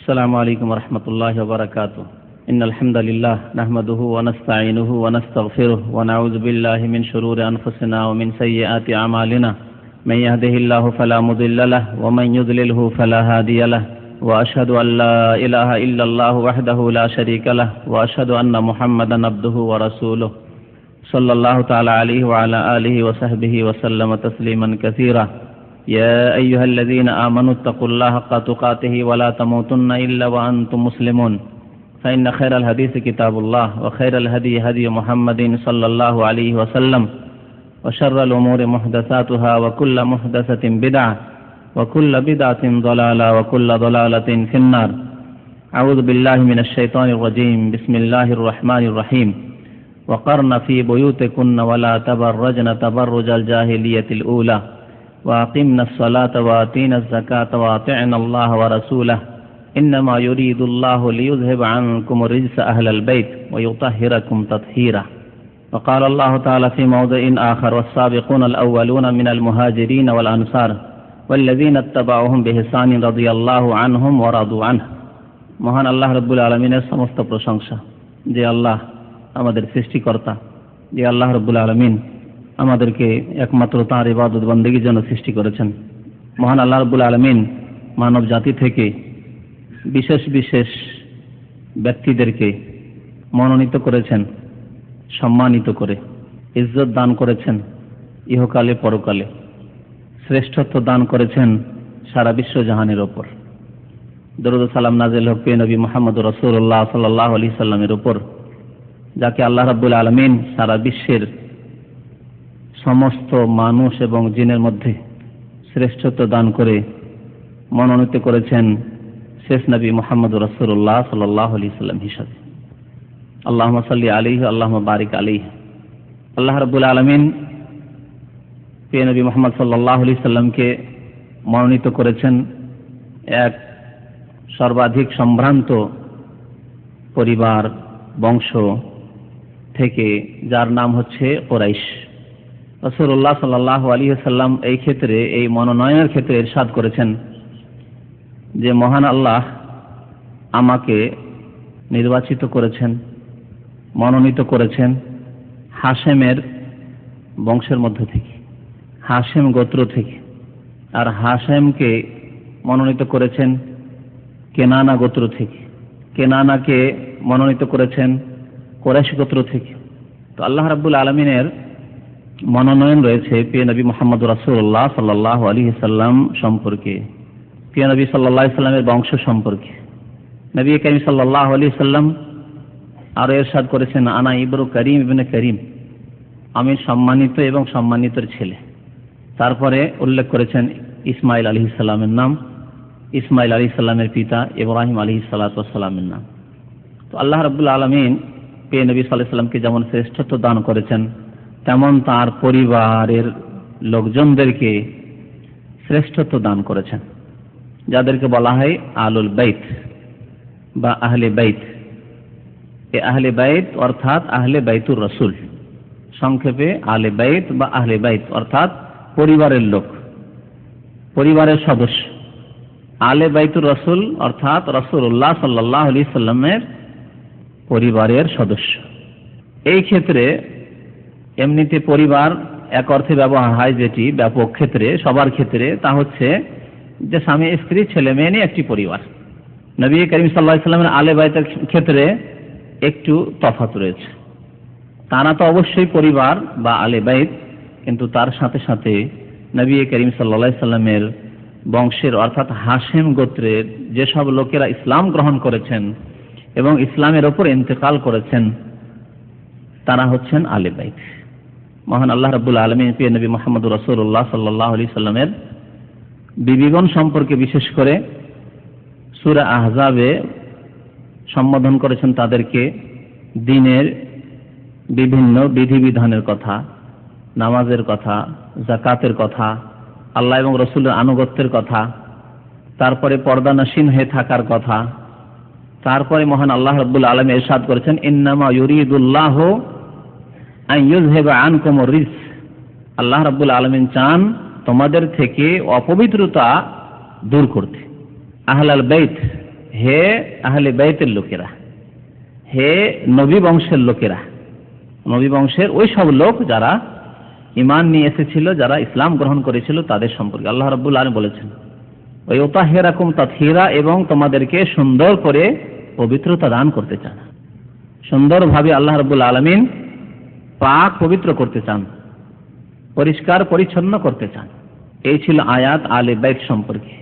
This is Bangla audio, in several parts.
السلام عليكم ورحمة الله وبركاته. إن الحمد لله نحمده ونستعينه ونستغفره ونعوذ بالله من شرور أنفسنا ومن سيئات أعمالنا. من يهده الله فلا مضل له ومن يضلله فلا هادي له. وأشهد أن لا إله إلا الله وحده لا شريك له وأشهد أن محمدا عبده ورسوله صلى الله تعالى عليه وعلى آله وصحبه وسلم تسليما كثيرا. يا أيها الذين آمنوا اتقوا الله حق تقاته ولا تموتن إلا وأنتم مسلمون. فإن خير الحديث كتاب الله وخير الهدي هدي محمد صلى الله عليه وسلم وشر الأمور محدثاتها وكل محدثة بدعة وكل بدعة ضلالة وكل ضلالة في النار. أعوذ بالله من الشيطان الرجيم. بسم الله الرحمن الرحيم. وقرن في بيوتكن ولا تبرجن تبرج الجاهلية الأولى وأقمنا الصلاة وآتينا الزكاة وأطعنا الله ورسوله إنما يريد الله ليذهب عنكم الرجس أهل البيت ويطهركم تطهيرا. وقال الله تعالى في موضع آخر والسابقون الأولون من المهاجرين والأنصار والذين اتبعوهم بإحسان رضي الله عنهم ورضوا عنه. মহান আল্লাহ রাব্বুল আলামিনের সমস্ত প্রশংসা, যে আল্লাহ আমাদের সৃষ্টিকর্তা, যে আল্লাহ রাব্বুল আলামিন আমাদেরকে একমাত্র তাঁর ইবাদত বন্দেগীর জন্য সৃষ্টি করেছেন। মহান আল্লাহ রাব্বুল আলামিন মানব জাতি থেকে বিশেষ বিশেষ ব্যক্তিদেরকে মনোনীত করেছেন, সম্মানিত করে ইজ্জত দান করেছেন ইহকালে পরকালে, শ্রেষ্ঠত্ব দান করেছেন সারা বিশ্ব জাহানের ওপর। দরুদ ও সালাম নাজিল হোক প্রিয় নবী মুহাম্মদুর রাসূলুল্লাহ সাল্লাল্লাহু আলাইহি সাল্লামের উপর, যাকে আল্লাহ রাব্বুল আলামিন সারা বিশ্বের সমস্ত মানুষ এবং জিনের মধ্যে শ্রেষ্ঠত্ব দান করে মনোনীত করেছেন শেষ নবী মুহাম্মদুর রাসূলুল্লাহ সাল্লাল্লাহু আলাইহি সাল্লাম হিসাবে। আল্লাহুম্মা সাল্লি আলাইহি আল্লাহুম্মা বারিক আলাইহি। আল্লাহ রাব্বুল আলামিন প্রিয় নবী মুহাম্মদ সাল্লাল্লাহু আলাইহি সাল্লামকে মনোনীত করেছেন এক সর্বাধিক সম্ভ্রান্ত পরিবার বংশ থেকে, যার নাম হচ্ছে কুরাইশ। রাসূলুল্লাহ সাল্লাল্লাহু আলাইহি সাল্লাম এই ক্ষেত্রে, এই মনোনয়নের ক্ষেত্রে ইরশাদ করেছেন যে মহান আল্লাহ আমাকে নির্বাচিত করেছেন, মনোনীত করেছেন হাশেমের বংশের মধ্য থেকে, হাশেম গোত্র থেকে। আর হাশেমকে মনোনীত করেছেন কেনানা গোত্র থেকে, কেনানাকে মনোনীত করেছেন কুরাইশ গোত্র থেকে। তো আল্লাহ রাব্বুল আলামিনের মনোনয়ন রয়েছে প্রিয় নবী মুহাম্মদ রাসূলুল্লাহ সাল্লাল্লাহু আলাইহি সাল্লাম সম্পর্কে, প্রিয় নবী সাল্লাল্লাহু আলাইহি সাল্লামের বংশ সম্পর্কে। নবী কারীম সাল্লাল্লাহু আলাইহি সাল্লাম আরো ইরশাদ করেছেন আনা ইবরু করিম ইবনে করিম, আমি সম্মানিত এবং সম্মানিতের ছেলে। তারপরে উল্লেখ করেছেন ইসমাইল আলাইহিস সালামের নাম, ইসমাইল আলাইহিস সালামের পিতা ইব্রাহিম আলাইহিস সালাতু ওয়াস সালামের নাম। তো আল্লাহ রাব্বুল আলামিন প্রিয় নবী সাল্লাল্লাহু আলাইহি সাল্লামকে যেমন শ্রেষ্ঠত্ব দান করেছেন, তেমন তার পরিবারের লোকজনদেরকে শ্রেষ্ঠত্ব দান করেছেন, যাদেরকে বলা হয় আলুল বাইত বা আহলে বাইত। এই আহলে বাইত অর্থাৎ আহলে বাইতুর রাসূল, সংক্ষেপে আহলে বাইত বা আহলে বাইত অর্থাৎ পরিবারের লোক, পরিবারের সদস্য। আহলে বাইতুর রাসূল অর্থাৎ রাসূলুল্লাহ সাল্লাল্লাহু আলাইহি সাল্লামের পরিবারের সদস্য। এই ক্ষেত্রে এমনিতে পরিবার এক অর্থে ব্যবহার হয়, যেটি ব্যাপক ক্ষেত্রে সবার ক্ষেত্রে, তা হচ্ছে যে স্বামী স্ত্রী ছেলে মেয়ে নিয়ে একটি পরিবার। নবী করিম সাল্লাল্লাহু আলাইহি সাল্লামের আহলে বাইতের ক্ষেত্রে একটু তফাৎ রয়েছে। তারা তো অবশ্যই পরিবার বা আহলে বাইত, কিন্তু তার সাথে সাথে নবী করিম সাল্লাল্লাহু আলাইহি সাল্লামের বংশের অর্থাৎ হাশেম গোত্রের যেসব লোকেরা ইসলাম গ্রহণ করেছেন এবং ইসলামের ওপর ইন্তেকাল করেছেন, তারা হচ্ছেন আহলে বাইত। মহান আল্লাহ রাব্বুল আলামিন প্রিয় নবী মুহাম্মদ রাসূলুল্লাহ সাল্লাল্লাহু আলাইহি সাল্লামের বিবিগণ সম্পর্কে বিশেষ করে সূরা আহজাবে সম্বোধন করেছেন তাদেরকে দ্বীনের বিভিন্ন বিধিবিধানের কথা, নামাজের কথা, যাকাতের কথা, আল্লাহ এবং রাসূলের আনুগত্যের কথা, তারপরে পর্দানশীন হয়ে থাকার কথা। তারপরে মহান আল্লাহ রাব্বুল আলামিন ইরশাদ করেছেন ইন্নামা ইউরিদুল্লাহু আন ইউযহিবা আনকুমুর রিজ, আল্লাহ রাব্বুল আলামিন চান তোমাদের থেকে অপবিত্রতা দূর করতে। আহলাল বাইত হে আহলে বাইতের লোকেরা, হে নবী বংশের লোকেরা, নবী বংশের ওই সব লোক যারা ঈমান নিয়ে এসেছিল, যারা ইসলাম গ্রহণ করেছিল, তাদের সম্পর্কে আল্লাহ রাব্বুল আলামিন বলেছেন ওয়া ইউতাহহিরাকুম তাতহীরা, এবং তোমাদেরকে সুন্দর করে পবিত্রতা দান করতে চান। সুন্দরভাবে আল্লাহ রাব্বুল আলামিন পাক পবিত্র করতে চান, পরিষ্কার পরিচ্ছন্ন করতে চান। এই ছিল আয়াত আলে বাইত সম্পর্কে।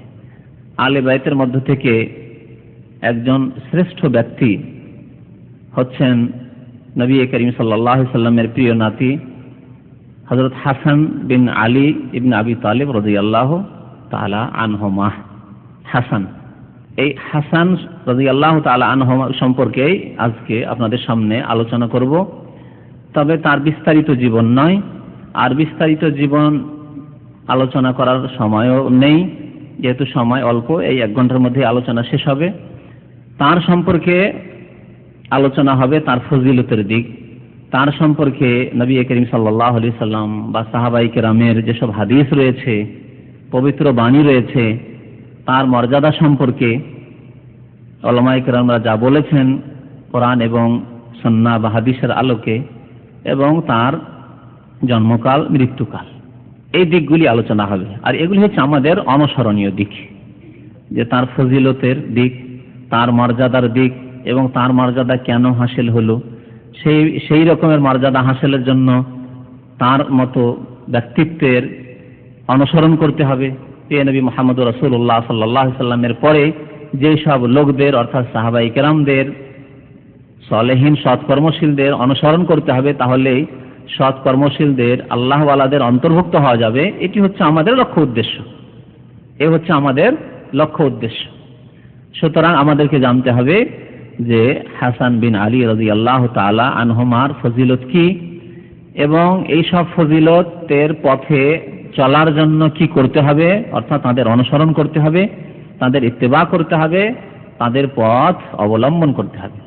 আলে বাইতের মধ্য থেকে একজন শ্রেষ্ঠ ব্যক্তি হচ্ছেন নবী করিম সাল্লাল্লাহু আলাইহি সাল্লামের প্রিয় নাতি হযরত হাসান বিন আলী ইবনে আবি তালিব রাদিয়াল্লাহু তাআলা আনহুমা। হাসান, এই হাসান রাদিয়াল্লাহু তাআলা আনহুমা সম্পর্কে আজকে আপনাদের সামনে আলোচনা করব। তবে তার বিস্তারিত জীবন নয়, আর বিস্তারিত জীবন আলোচনা করার সময়ও নেই, যেহেতু সময় অল্প, এই 1 ঘন্টার মধ্যে আলোচনা শেষ হবে। তার সম্পর্কে আলোচনা হবে তার ফজিলতের দিক, তার সম্পর্কে নবী করিম সাল্লাল্লাহু আলাইহি সাল্লাম বা সাহাবায়ে কেরামের যেসব হাদিস রয়েছে, পবিত্র বাণী রয়েছে, তার মর্যাদা সম্পর্কে উলামায়ে কেরামরা যা বলেছেন কোরআন এবং সুন্নাহ বা হাদিসের আলোকে, এবং তার জন্মকাল, মৃত্যুকাল, এই দিকগুলি আলোচনা হবে। আর এগুলি হচ্ছে আমাদের অনুসরণীয় দিক, যে তার ফজিলতের দিক, তার মর্যাদার দিক, এবং তার মর্যাদা কেন হাসিল হলো, সেই রকমের মর্যাদা হাসিলের জন্য তার মতো ব্যক্তিত্বের অনুসরণ করতে হবে। প্রিয় নবী মুহাম্মদুর রাসূলুল্লাহ সাল্লাল্লাহু আলাইহি সাল্লামের পরে যে সব লোকদের, অর্থাৎ সাহাবায়ে কেরামদের, সালেহীন সৎকর্মশীলদের অনুসরণ করতে হবে, তাহলেই সৎকর্মশীলদের, আল্লাহওয়ালাদের অন্তর্ভুক্ত হওয়া যাবে। এটি হচ্ছে আমাদের লক্ষ্য উদ্দেশ্য, এ হচ্ছে আমাদের লক্ষ্য উদ্দেশ্য। সুতরাং আমাদেরকে জানতে হবে যে হাসান বিন আলী রাদিয়াল্লাহু তাআলা আনহুমার ফজিলত কি, এবং এই সব ফজিলতের পথে চলার জন্য কি করতে হবে, অর্থাৎ তাদের অনুসরণ করতে হবে, তাদের ইত্তেবা করতে হবে, তাদের পথ অবলম্বন করতে হবে।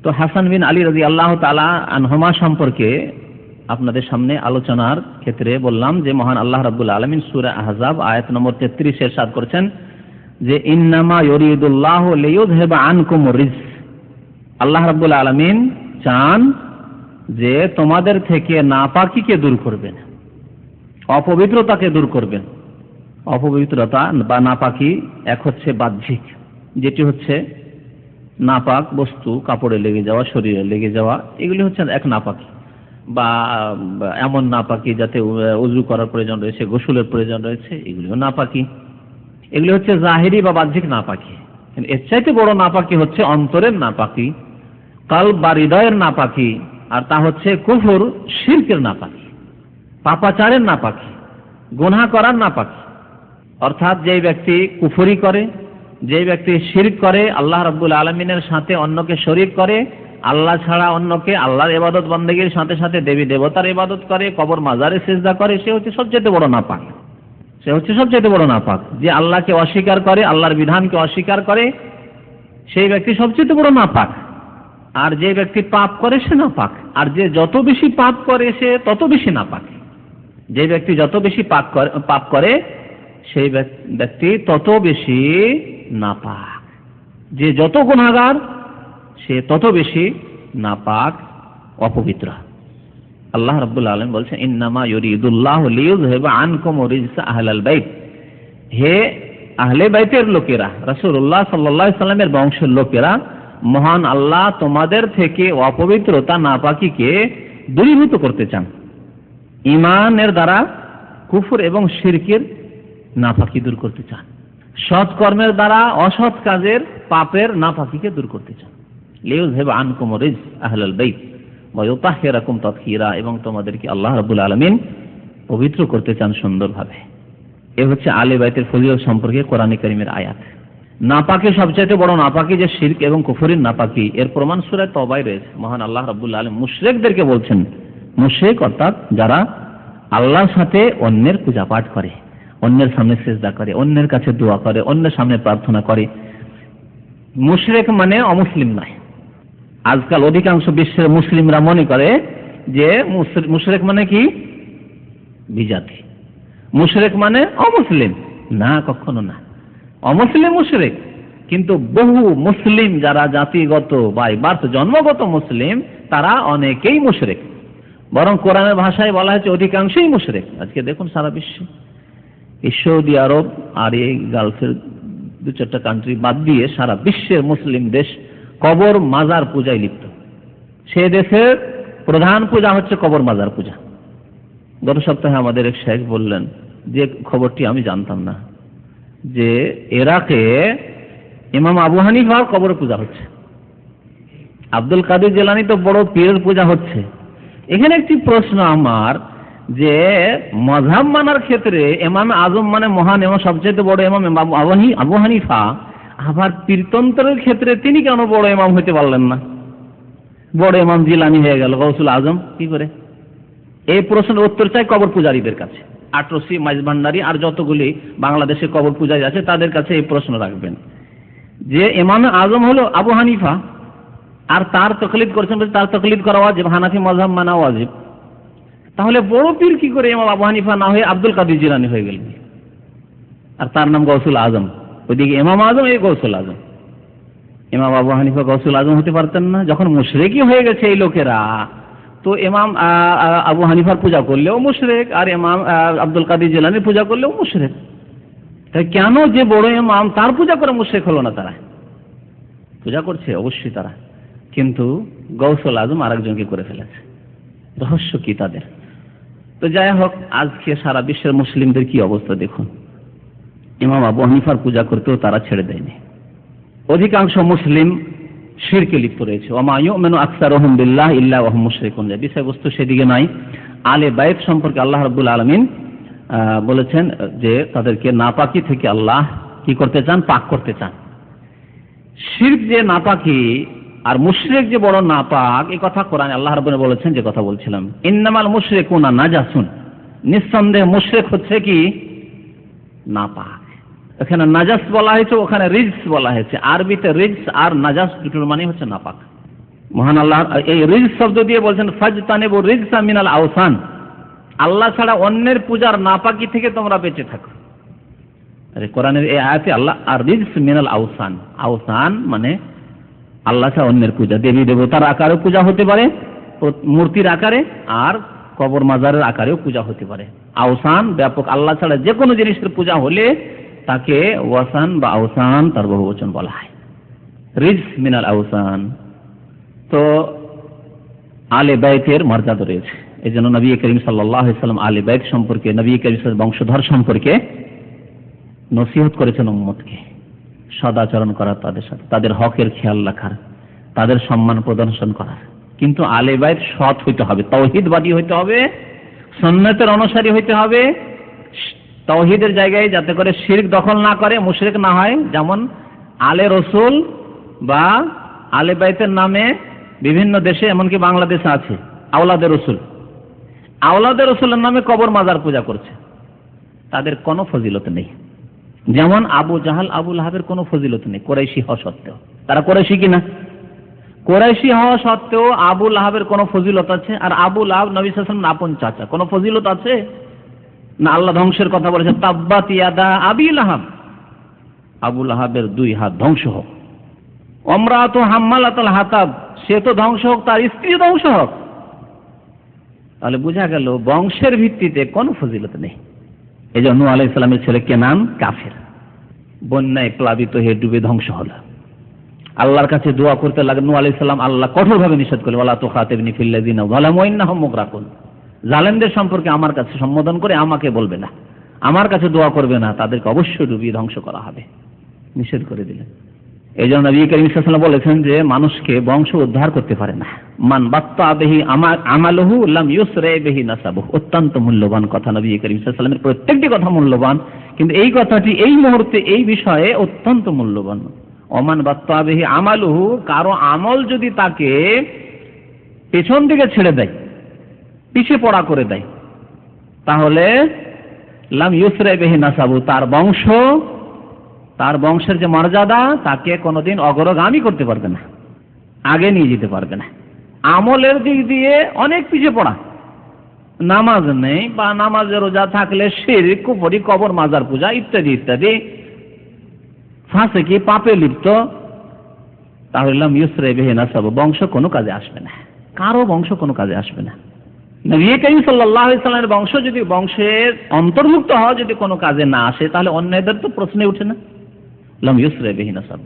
তো হাসান বিন আলী রাদিয়াল্লাহু তাআলা আনহুমা সম্পর্কে আপনাদের সামনে আলোচনার ক্ষেত্রে বললাম যে মহান আল্লাহ রাব্বুল আলামিন সূরা আহজাব আয়াত নম্বর 33 এর ইরশাদ করেছেন যে ইন্নামা ইউরিদুল্লাহু লিইয়ুযহিবা আনকুমুর রিজস, আল্লাহ রাব্বুল আলামিন চান যে তোমাদের থেকে নাপাকিকে দূর করবেন, অপবিত্রতাকে দূর করবেন। অপবিত্রতা বা নাপাকি এক হচ্ছে বাহ্যিক, যেটি হচ্ছে নাপাক বস্তু, কাপড়ে লেগে যাওয়া, শরীরে লেগে যাওয়া, এগুলি হচ্ছে এক নাপাকি। বা এমন নাপাকি যাতে ওযু করার প্রয়োজন রয়েছে, গোসলের প্রয়োজন রয়েছে, এগুলিও নাপাকি। এগুলি হচ্ছে জাহিরি বা বাহ্যিক নাপাকি। এর চাইতে বড় নাপাকি হচ্ছে অন্তরের নাপাকি, কলব বা হৃদয়ের নাপাকি, আর তা হচ্ছে কুফর, শিরকের নাপাকি, পাপাচারের নাপাকি, গুনাহ করার নাপাকি। অর্থাৎ যে ব্যক্তি কুফরি করে, যে ব্যক্তি শিরক করে, আল্লাহ রাব্বুল আলামিনের সাথে অন্যকে শরীক করে, আল্লাহ ছাড়া অন্যকে, আল্লাহর ইবাদত বন্দেগীর সাথে সাথে দেবী দেবতার ইবাদত করে, কবর মাজারে সিজদা করে, সে হচ্ছে সবচেয়ে বড় নাপাক। সে হচ্ছে সবচেয়ে বড় নাপাক। যে আল্লাহকে অস্বীকার করে, আল্লাহর বিধানকে অস্বীকার করে, সেই ব্যক্তি সবচেয়ে বড় নাপাক। আর যে ব্যক্তি পাপ করে সে নাপাক। আর যে যত বেশি পাপ করে সে তত বেশি নাপাক। যে ব্যক্তি যত বেশি পাপ করে সেই ব্যক্তি তত বেশি নাপাক। যে যত গুনাহগার সে তত বেশি নাপাক, অপবিত্র। আল্লাহ রাব্বুল আলামিন বলছেন ইন্নামা ইউরিদুল্লাহু লিইয়ুযহিবা আনকুমুর রিজসা আহলাল বাইত, হে আহলে বাইতের লোকেরা, রাসূলুল্লাহ সাল্লাল্লাহু আলাইহি সাল্লামের বংশের লোকেরা, মহান আল্লাহ তোমাদের থেকে অপবিত্রতা, নাপাকিকে দূরীভূত করতে চান। ঈমানের দ্বারা কুফর এবং শিরকের নাপাকি দূর করতে চান। সৎ কর্মের দ্বারা অসৎ কাজের, পাপের নাপাকিকে দূর করতে চান। লিইয়ুযহিবা আনকুমুর রিজস আহলাল বাইত ওয়া ইউতাহহিরাকুম তাতহীরা, এবং তোমাদেরকে আল্লাহ রাব্বুল আলামিন পবিত্র করতে চান সুন্দরভাবে। এ হচ্ছে আহলে বাইতের ফজিলত সম্পর্কে কোরআনে কারীমের আয়াত। নাপাকি সবচেয়ে বড় নাপাকি যে শিরক এবং কুফরের নাপাকি, এর প্রমাণ সূরা তওবায় রয়েছে। মহান আল্লাহ রাব্বুল আলামিন মুশরিকদেরকে বলছেন, মুশরিক অর্থাৎ যারা আল্লাহর সাথে অন্যের পূজা পাঠ করে, অন্যের সামনে সিজদা করে, অন্যের কাছে দোয়া করে, অন্যের সামনে প্রার্থনা করে, মুশরিক মানে অমুসলিম নয়। আজকাল অধিকাংশ বিশ্বের মুসলিমরা মনে করে যে মুশরিক মানে কি বিজাতি, মুশরিক মানে অমুসলিম। না, কখনো না। অমুসলিম মুশরিক, কিন্তু বহু মুসলিম যারা জাতিগত বা বার্থ জন্মগত মুসলিম তারা অনেকেই মুশরিক, বরং কোরআনের ভাষায় বলা হয়েছে অধিকাংশই মুশরিক। আজকে দেখুন সারা বিশ্বে এই সৌদি আরব আর এই গালফের 2-4টা কান্ট্রি বাদ দিয়ে সারা বিশ্বের মুসলিম দেশ কবর মাজার পূজায় লিপ্ত। সে দেশের প্রধান পূজা হচ্ছে কবর মাজার পূজা। গত সপ্তাহে আমাদের এক শেখ বললেন যে খবরটি আমি জানতাম না, যে ইরাকে ইমাম আবু হানিফার কবরে পূজা হচ্ছে, আব্দুল কাদের জিলানী তো বড় পীরের পূজা হচ্ছে। এখানে একটি প্রশ্ন আমার, যে মাযহাব মানার ক্ষেত্রে ইমাম আজম মানে মহান ইমাম, সবচেয়ে বড় ইমাম আবু হানিফা, আবার পীরতন্ত্রের ক্ষেত্রে তিনি কেন বড় ইমাম হতে পারলেন না? বড় ইমাম জিলানী হয়ে গেল, গৌসুল আজম কি করে? এই প্রশ্নের উত্তর চাই কবর পূজারীদের কাছে। আটরসি, মাইজভান্ডারি আর যতগুলি বাংলাদেশে কবর পূজারী আছে তাদের কাছে এই প্রশ্ন রাখবেন, যে ইমাম আজম হলো আবু হানিফা আর তার তাকলিদ করছেন, তার তাকলিদ করা ওয়াজিব, হানাফি মাযহাব মানা ওয়াজিব। তাহলে বড় পীর কি করে ইমাম আবু হানিফা না হয়ে আব্দুল কাদের জিলানী হয়ে গেলেন? আর তার নাম গৌসুল আজম। ওইদিকে ইমাম আজম, এই গৌসুল আজম। ইমাম আবু হানিফা গৌসুল আজম হতে পারতেন না? যখন মুশরিকই হয়ে গেছে এই লোকেরা, তো ইমাম আবু হানিফার পূজা করলেও মুশরিক, আর ইমাম আব্দুল কাদের জিলানীর পূজা করলেও মুশরিক। তাই কেন যে বড় ইমাম তার পূজা করে মুশরিক হলো না? তারা পূজা করছে অবশ্যই তারা, কিন্তু গৌসুল আজম আরেকজনকে করে ফেলেছে। রহস্য কি তাদের? তো যাই হোক, আজকে সারা বিশ্বের মুসলিমদের কি অবস্থা দেখুন। ইমাম আবু হানিফার পূজা করতেও তারা ছেড়ে দেয়নি। অধিকাংশ মুসলিম শিরকে লিপ্ত রয়েছে। ওমা ইউমিনু আকসারুহুম বিল্লাহ ইল্লা ওয়া হুম মুশরিকুন। বিষয়বস্তু সেদিকে নাই। আলে বাইত সম্পর্কে আল্লাহ রাব্বুল আলামিন বলেছেন যে তাদেরকে নাপাকি থেকে আল্লাহ কি করতে চান? পাক করতে চান। শিরক যে নাপাকি আর মুশরিক যে বড় নাপাক, এই কথা কোরআনে আল্লাহ রাব্বুল আলামিন বলেছেন, যে কথা বলছিলাম, ইন্নামাল মুশরিকুনা নাজাসুন। নিঃসন্দেহে মুশরিক হচ্ছে কি? নাপাক। এখানে নাজাস বলা হয়েছে, ওখানে রিজস বলা হয়েছে। আরবিতে রিজস আর নাজাস দুটোর মানে হচ্ছে নাপাক। মহান আল্লাহ এই রিজস শব্দ দিয়ে বলছেন ফাজতানিবু রিজসা মিনাল আওসান। আল্লাহ ছাড়া অন্যের পূজার নাপাকি থেকে তোমরা বেঁচে থাকো। আরে কোরআনের এই আয়াতে আল্লাহ আর রিজস মিনাল আওসান, আওসান মানে আল্লাহ ছাড়া অন্যের পূজা, দেবী দেবতার আকারেও পূজা হতে পারে, মূর্তির আকারে, আর কবর মাজারের আকারেও পূজা হতে পারে। আওসান ব্যাপক, আল্লাহ ছাড়া যে কোনো জিনিসের পূজা হলে তাকে ওয়াসান বা আওসান তার বহুবচন বলা হয়, রিজস মিনাল আওসান। তো আলে বাইতের মর্যাদা রয়েছে। এই জন্য নবী করিম সাল্লাল্লাহু আলাইহি ওয়াসাল্লাম আলে বাইত সম্পর্কে, নবী করিম বংশধর সম্পর্কে নসিহত করেছেন উম্মতকে, সদাচরণ করার, তাদের সাথে তাদের হকের খেয়াল রাখার, তাদের সম্মান প্রদর্শন করার। কিন্তু আলে বাইত সৎ হইতে হবে, তাওহীদবাদী হইতে হবে, সুন্নাতের অনুসারী হইতে হবে, তাওহীদের জায়গায় যাতে করে শিরক দখল না করে, মুশরিক না হয়। যেমন আলে রসুল বা আলে বাইতের নামে বিভিন্ন দেশে, এমনকি বাংলাদেশে আছে আওলাদে রসুল। আওলাদে রসুলের নামে কবর মাজার পূজা করছে, তাদের কোনো ফজিলত নেই। যেমন আবু জাহাল, আবু লাহাবের কোনো ফজিলত নেই কোরাইশি হওয়া সত্ত্বেও। তারা কোরাইশি কিনা? কোরাইশি হওয়া সত্ত্বেও আবু লাহাবের কোনো ফজিলত আছে? আর আবু লাহাব নবী সাল্লাল্লাহু আলাইহি ওয়াসাল্লাম আপন চাচা, কোনো ফজিলত আছে না? আল্লাহ ধ্বংসের কথা বলেছে, তাব্বাত ইয়াদা আবি লাহাব, আবু লাহাবের 2 হাত ধ্বংস হোক। ওমরাতু হাম্মালাতুল হাতাব, সে তো ধ্বংস হোক, তার স্ত্রী ধ্বংস হোক। তাহলে বোঝা গেল বংশের ভিত্তিতে কোনো ফজিলত নেই। এই জন্য নূহ আলাইহিস সালামের ছেলে কেনান কাফের, বন্যায় প্লাবিত হয়ে ডুবে ধ্বংস হলো। আল্লাহর কাছে দোয়া করতে লাগলেন নূহ আলাইহিস সালাম, আল্লাহ কঠোরভাবে নিষেধ করলেন, ওয়ালা তুখাতিবনি ফিল্লাযিনা যালামু ইন্নাহুম মুগরাকুন। জালেমদের সম্পর্কে আমার কাছে সম্বোধন করে আমাকে বলবে না, আমার কাছে দোয়া করবে না, তাদেরকে অবশ্যই ডুবিয়ে ধ্বংস করা হবে, নিষেধ করে দিলেন। এই জন্য নবী করিম সাল্লাল্লাহু আলাইহি ওয়াসাল্লাম বলেছেন যে মানুষকে বংশ উদ্ধার করতে পারে না। মান বাত্তা বিহি আমালুহু লাম ইউসরা বিহি নাসাবুহু। অত্যন্ত মূল্যবান কথা, নবী করিম সাল্লাল্লাহু আলাইহি ওয়াসাল্লামের প্রত্যেকটি কথা মূল্যবান, কিন্তু এই কথাটি এই মুহূর্তে এই বিষয়ে অত্যন্ত মূল্যবান। ওমান বাত্তা বিহি আমালুহু, কারো আমল যদি তাকে পেছন দিকে ছেড়ে দেয়, পিছিয়ে পড়া করে দেয়, তাহলে লাম ইউসরা বিহি নাসাবু, তার বংশের যে মর্যাদা তাকে কোনোদিন অগ্রগামী করতে পারবে না, আগে নিয়ে যেতে পারবে না। আমলের দিক দিয়ে অনেক পিছিয়ে পড়া, নামাজ নেই বা নামাজে রোজা থাকলে শিরক, কুফরি, কবর মাজার পূজা ইত্যাদি ইত্যাদি, ফাসিকি, পাপে লিপ্ত, তাহলে লাম ইউসরা বিহি নাসাব, বংশ কোনো কাজে আসবে না, কারো বংশ কোনো কাজে আসবে না। নবী করিম সাল্লাল্লাহু আলাইহি সাল্লামের বংশ যদি বংশের অন্তর্ভুক্ত হওয়া যদি কোনো কাজে না আসে, তাহলে অন্যদের তো প্রশ্নে ওঠে না। লাম ইউসরা বিহি নাসাব।